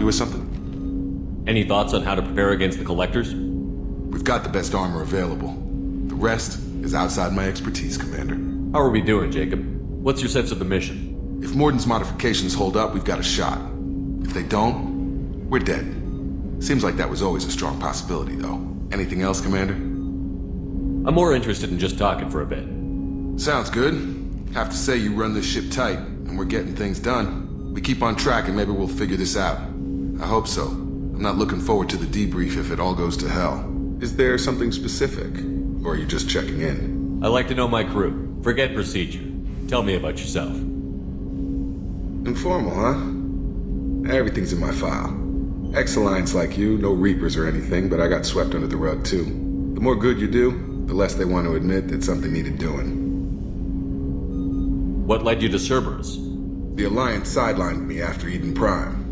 With something? Any thoughts on how to prepare against the Collectors? We've got the best armor available. The rest is outside my expertise, Commander. How are we doing, Jacob? What's your sense of the mission? If Morden's modifications hold up, we've got a shot. If they don't, we're dead. Seems like that was always a strong possibility, though. Anything else, Commander? I'm more interested in just talking for a bit. Sounds good. Have to say you run this ship tight, and we're getting things done. We keep on track and maybe we'll figure this out. I hope so. I'm not looking forward to the debrief if it all goes to hell. Is there something specific? Or are you just checking in? I like to know my crew. Forget procedure. Tell me about yourself. Informal, huh? Everything's in my file. Ex-Alliance like you, no Reapers or anything, but I got swept under the rug too. The more good you do, the less they want to admit that something needed doing. What led you to Cerberus? The Alliance sidelined me after Eden Prime.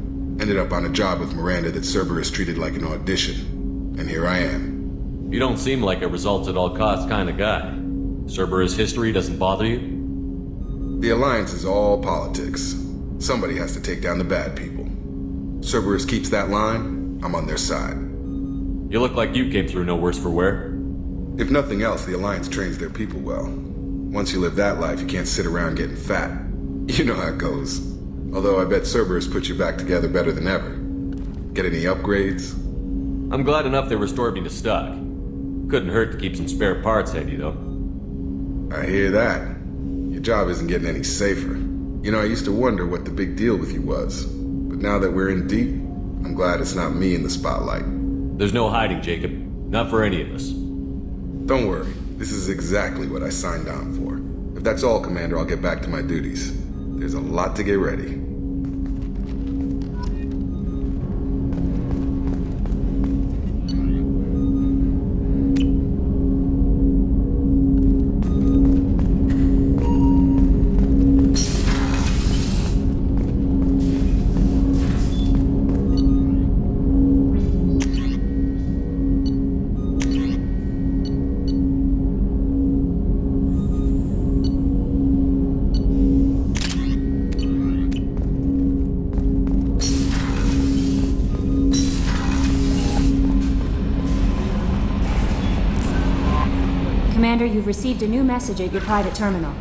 Ended up on a job with Miranda that Cerberus treated like an audition. And here I am. You don't seem like a results-at-all-costs kind of guy. Cerberus history doesn't bother you? The Alliance is all politics. Somebody has to take down the bad people. Cerberus keeps that line, I'm on their side. You look like you came through no worse for wear. If nothing else, the Alliance trains their people well. Once you live that life, you can't sit around getting fat. You know how it goes. Although I bet Cerberus put you back together better than ever. Get any upgrades? I'm glad enough they restored me to stock. Couldn't hurt to keep some spare parts handy, though. I hear that. Your job isn't getting any safer. You know, I used to wonder what the big deal with you was. But now that we're in deep, I'm glad it's not me in the spotlight. There's no hiding, Jacob. Not for any of us. Don't worry. This is exactly what I signed on for. If that's all, Commander, I'll get back to my duties. There's a lot to get ready. Commander, you've received a new message at your private terminal.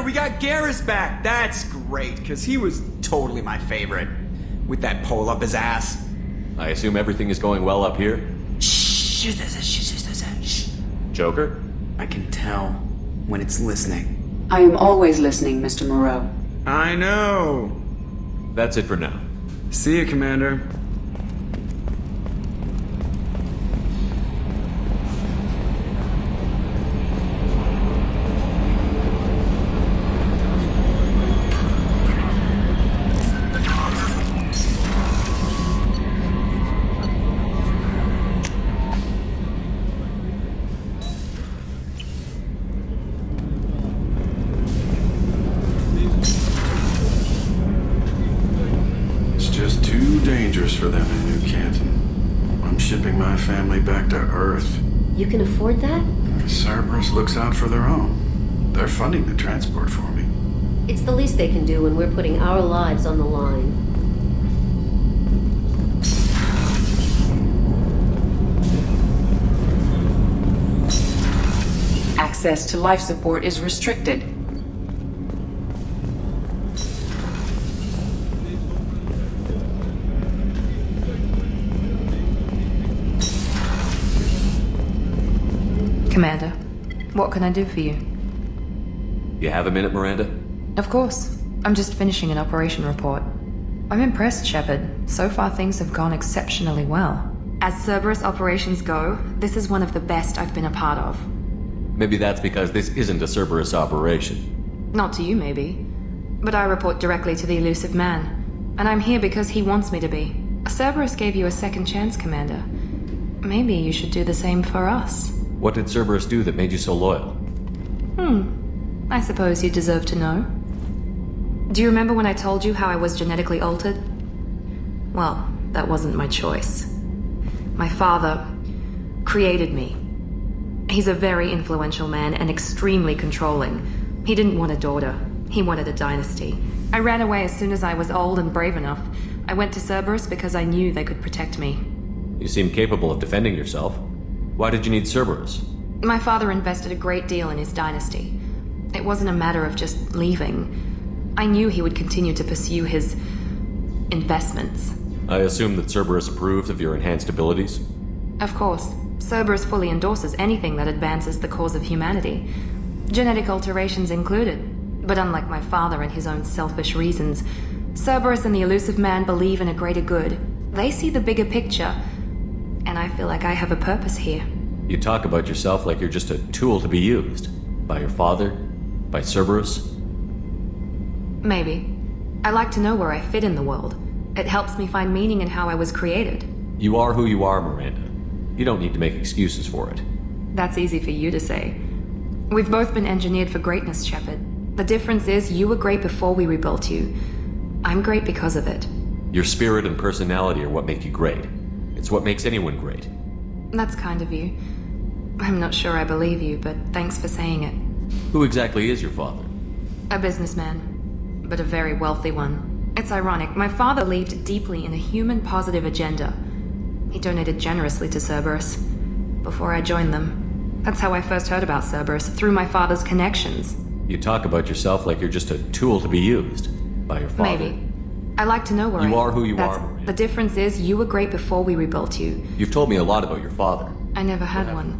We got Garrus back. That's great, because he was totally my favorite. With that pole up his ass. I assume everything is going well up here? Shh. Joker? I can tell when it's listening. I am always listening, Mr. Moreau. I know. That's it for now. See you, Commander. For them in New Canton. I'm shipping my family back to Earth. You can afford that? Cerberus looks out for their own. They're funding the transport for me. It's the least they can do when we're putting our lives on the line. Access to life support is restricted. Commander, what can I do for you? You have a minute, Miranda? Of course. I'm just finishing an operation report. I'm impressed, Shepard. So far things have gone exceptionally well. As Cerberus operations go, this is one of the best I've been a part of. Maybe that's because this isn't a Cerberus operation. Not to you, maybe. But I report directly to the Elusive Man. And I'm here because he wants me to be. Cerberus gave you a second chance, Commander. Maybe you should do the same for us. What did Cerberus do that made you so loyal? I suppose you deserve to know. Do you remember when I told you how I was genetically altered? Well, that wasn't my choice. My father created me. He's a very influential man and extremely controlling. He didn't want a daughter. He wanted a dynasty. I ran away as soon as I was old and brave enough. I went to Cerberus because I knew they could protect me. You seem capable of defending yourself. Why did you need Cerberus? My father invested a great deal in his dynasty. It wasn't a matter of just leaving. I knew he would continue to pursue his investments. I assume that Cerberus approved of your enhanced abilities? Of course. Cerberus fully endorses anything that advances the cause of humanity. Genetic alterations included. But unlike my father and his own selfish reasons, Cerberus and the Elusive Man believe in a greater good. They see the bigger picture. And I feel like I have a purpose here. You talk about yourself like you're just a tool to be used. By your father? By Cerberus? Maybe. I like to know where I fit in the world. It helps me find meaning in how I was created. You are who you are, Miranda. You don't need to make excuses for it. That's easy for you to say. We've both been engineered for greatness, Shepard. The difference is you were great before we rebuilt you. I'm great because of it. Your spirit and personality are what make you great. It's what makes anyone great. That's kind of you. I'm not sure I believe you, but thanks for saying it. Who exactly is your father? A businessman, but a very wealthy one. It's ironic. My father believed deeply in a human-positive agenda. He donated generously to Cerberus before I joined them. That's how I first heard about Cerberus, through my father's connections. You talk about yourself like you're just a tool to be used by your father. Maybe. I like to know where You are who you are, Maria. The difference is, you were great before we rebuilt you. You've told me a lot about your father. I never had one.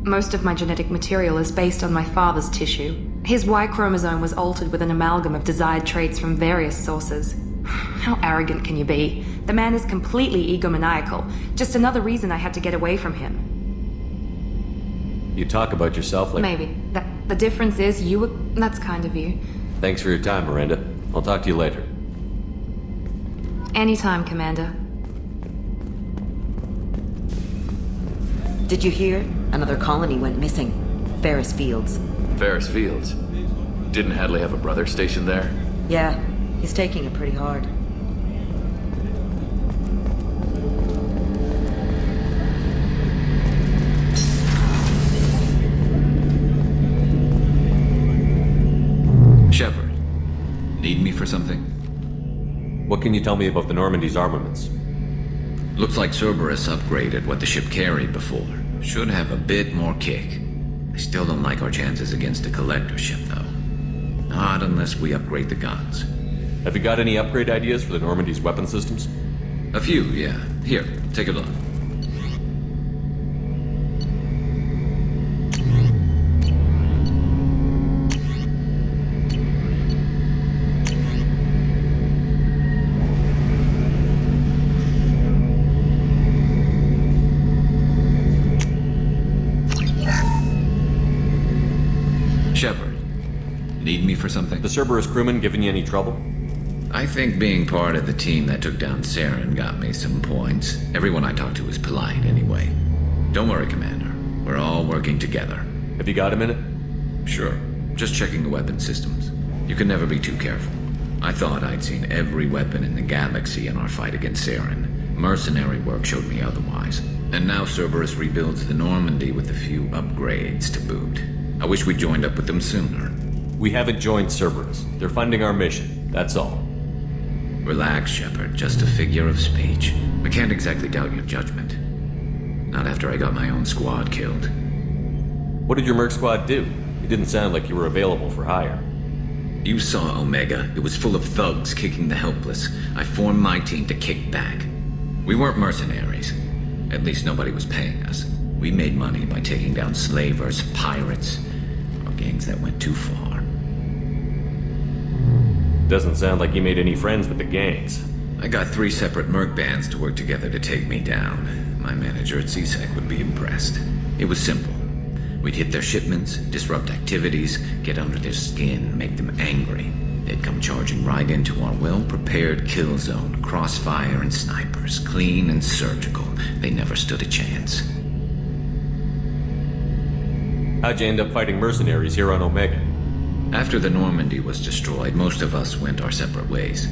Most of my genetic material is based on my father's tissue. His Y chromosome was altered with an amalgam of desired traits from various sources. How arrogant can you be? The man is completely egomaniacal. Just another reason I had to get away from him. You talk about yourself like... Maybe. The difference is, you were... That's kind of you. Thanks for your time, Miranda. I'll talk to you later. Anytime, Commander. Did you hear? Another colony went missing. Ferris Fields. Ferris Fields? Didn't Hadley have a brother stationed there? Yeah, he's taking it pretty hard. Shepard, need me for something? What can you tell me about the Normandy's armaments? Looks like Cerberus upgraded what the ship carried before. Should have a bit more kick. I still don't like our chances against a collector ship, though. Not unless we upgrade the guns. Have you got any upgrade ideas for the Normandy's weapon systems? A few, yeah. Here, take a look. Shepard, need me for something? The Cerberus crewman giving you any trouble? I think being part of the team that took down Saren got me some points. Everyone I talked to was polite anyway. Don't worry, Commander. We're all working together. Have you got a minute? Sure. Just checking the weapon systems. You can never be too careful. I thought I'd seen every weapon in the galaxy in our fight against Saren. Mercenary work showed me otherwise. And now Cerberus rebuilds the Normandy with a few upgrades to boot. I wish we'd joined up with them sooner. We haven't joined Cerberus. They're funding our mission, that's all. Relax, Shepard. Just a figure of speech. I can't exactly doubt your judgment. Not after I got my own squad killed. What did your Merc squad do? It didn't sound like you were available for hire. You saw Omega. It was full of thugs kicking the helpless. I formed my team to kick back. We weren't mercenaries. At least nobody was paying us. We made money by taking down slavers, pirates, or gangs that went too far. Doesn't sound like you made any friends with the gangs. I got 3 separate merc bands to work together to take me down. My manager at CSEC would be impressed. It was simple. We'd hit their shipments, disrupt activities, get under their skin, make them angry. They'd come charging right into our well-prepared kill zone, crossfire and snipers, clean and surgical. They never stood a chance. How'd you end up fighting mercenaries here on Omega? After the Normandy was destroyed, most of us went our separate ways.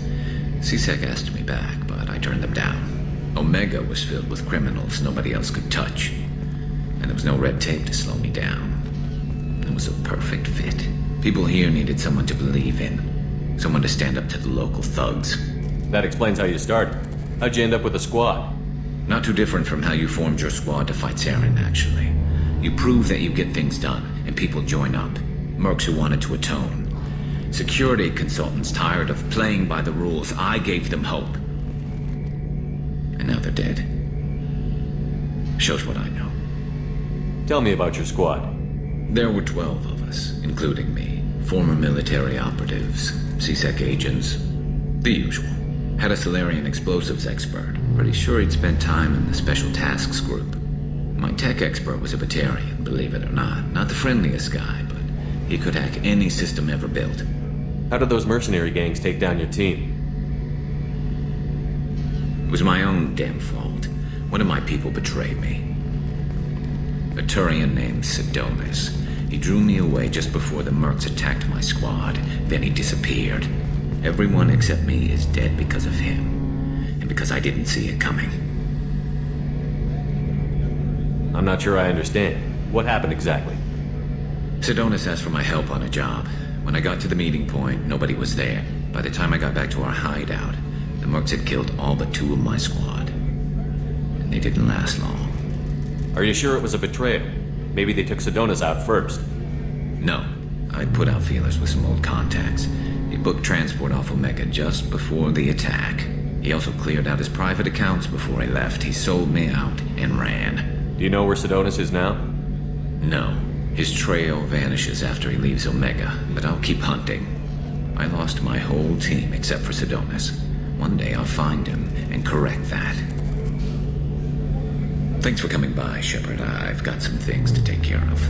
CSEC asked me back, but I turned them down. Omega was filled with criminals nobody else could touch. And there was no red tape to slow me down. It was a perfect fit. People here needed someone to believe in. Someone to stand up to the local thugs. That explains how you started. How'd you end up with a squad? Not too different from how you formed your squad to fight Saren, actually. You prove that you get things done, and people join up. Mercs who wanted to atone. Security consultants tired of playing by the rules. I gave them hope. And now they're dead. Shows what I know. Tell me about your squad. There were 12 of us, including me. Former military operatives, CSEC agents, the usual. Had a Solarian explosives expert. Pretty sure he'd spent time in the Special Tasks Group. My tech expert was a Batarian, believe it or not. Not the friendliest guy, but he could hack any system ever built. How did those mercenary gangs take down your team? It was my own damn fault. One of my people betrayed me. A Turian named Sidonis. He drew me away just before the mercs attacked my squad. Then he disappeared. Everyone except me is dead because of him. And because I didn't see it coming. I'm not sure I understand. What happened exactly? Sidonis asked for my help on a job. When I got to the meeting point, nobody was there. By the time I got back to our hideout, the mercs had killed all but 2 of my squad. And they didn't last long. Are you sure it was a betrayal? Maybe they took Sedona's out first. No. I'd put out feelers with some old contacts. He booked transport off Omega just before the attack. He also cleared out his private accounts before he left. He sold me out and ran. Do you know where Sedona's is now? No. His trail vanishes after he leaves Omega, but I'll keep hunting. I lost my whole team except for Sedona's. One day I'll find him and correct that. Thanks for coming by, Shepard. I've got some things to take care of.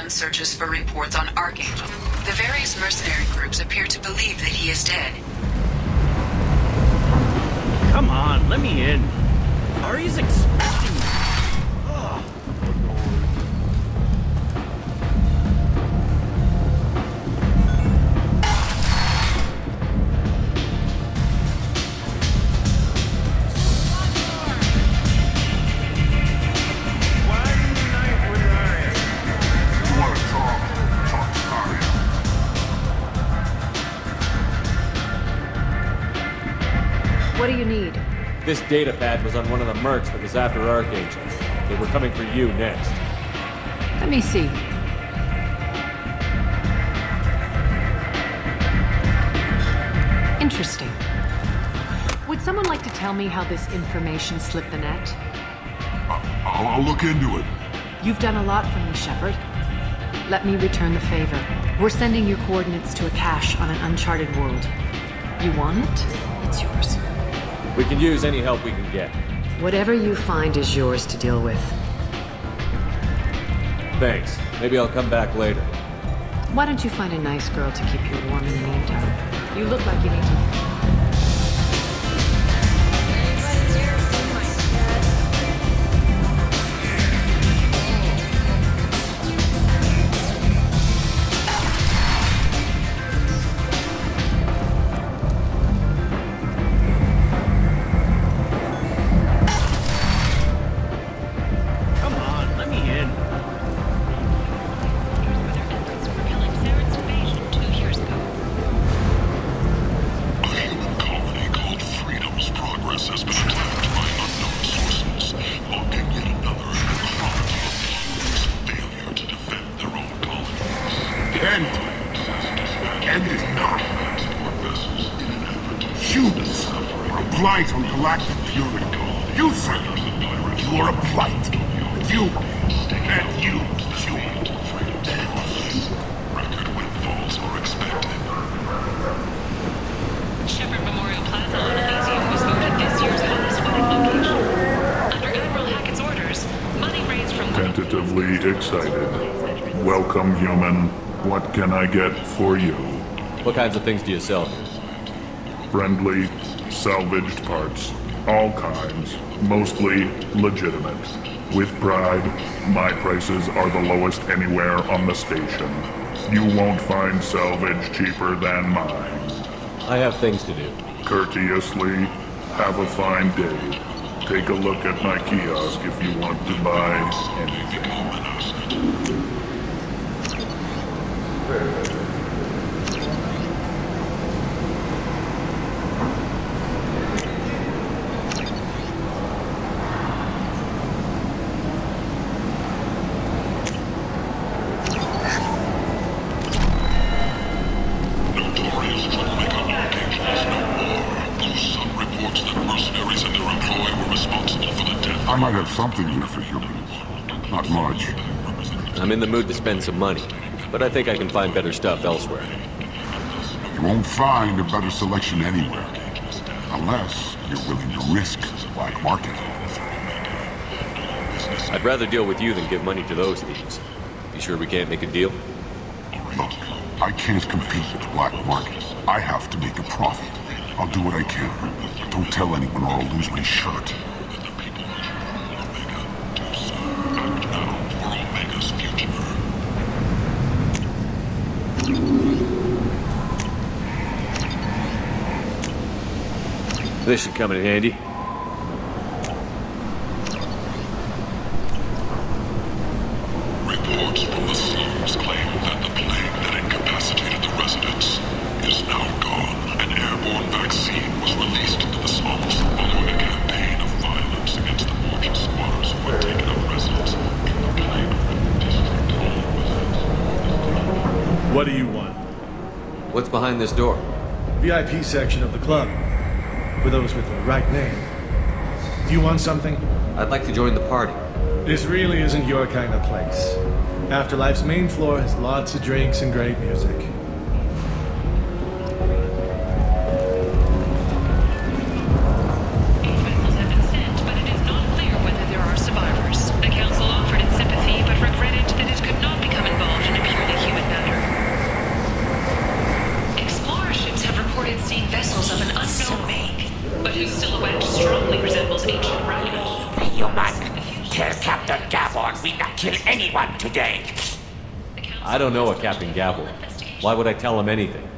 Searches for reports on Archangel. The various mercenary groups appear to believe that he is dead. Come on, let me in. Ari's expecting me. Ugh. What do you need? This data pad was on one of the mercs that was after Archangel. They were coming for you next. Let me see. Interesting. Would someone like to tell me how this information slipped the net? I'll look into it. You've done a lot for me, Shepard. Let me return the favor. We're sending your coordinates to a cache on an uncharted world. You want it? It's yours. We can use any help we can get. Whatever you find is yours to deal with. Thanks. Maybe I'll come back later. Why don't you find a nice girl to keep you warm in the meantime? You look like you need to... End is not. Humans are a blight on galactic purity. You, sir, you are a blight. You, and you, human. Record windfalls are expected. Shepard Memorial Plaza on Elysium was tentatively excited. Welcome, human. What can I get for you? What kinds of things do you sell? Friendly, salvaged parts. All kinds. Mostly legitimate. With pride, my prices are the lowest anywhere on the station. You won't find salvage cheaper than mine. I have things to do. Courteously, have a fine day. Take a look at my kiosk if you want to buy anything. I might have something here for humans. Not much. I'm in the mood to spend some money, but I think I can find better stuff elsewhere. You won't find a better selection anywhere. Unless you're willing to risk the black market. I'd rather deal with you than give money to those thieves. You sure we can't make a deal? Look, I can't compete with the black market. I have to make a profit. I'll do what I can. But don't tell anyone or I'll lose my shirt. This should come in handy. Reports from the slums claim that the plague that incapacitated the residents is now gone. An airborne vaccine was released into the slums following a campaign of violence against the martial squatters who had taken up residence in the plague district. What do you want? What's behind this door? VIP section of the club. For those with the right name. Do you want something? I'd like to join the party. This really isn't your kind of place. Afterlife's main floor has lots of drinks and great music. Vessels have been sent, but it is not clear whether there are survivors. The council offered its sympathy, but regretted that it could not become involved in a purely human matter. Explorer ships have reported seeing vessels of an unknown make, but whose silhouette strongly resembles ancient Rhino. Human, tell Captain Gavon we not kill anyone today. I don't know a Captain Gavel. Why would I tell him anything?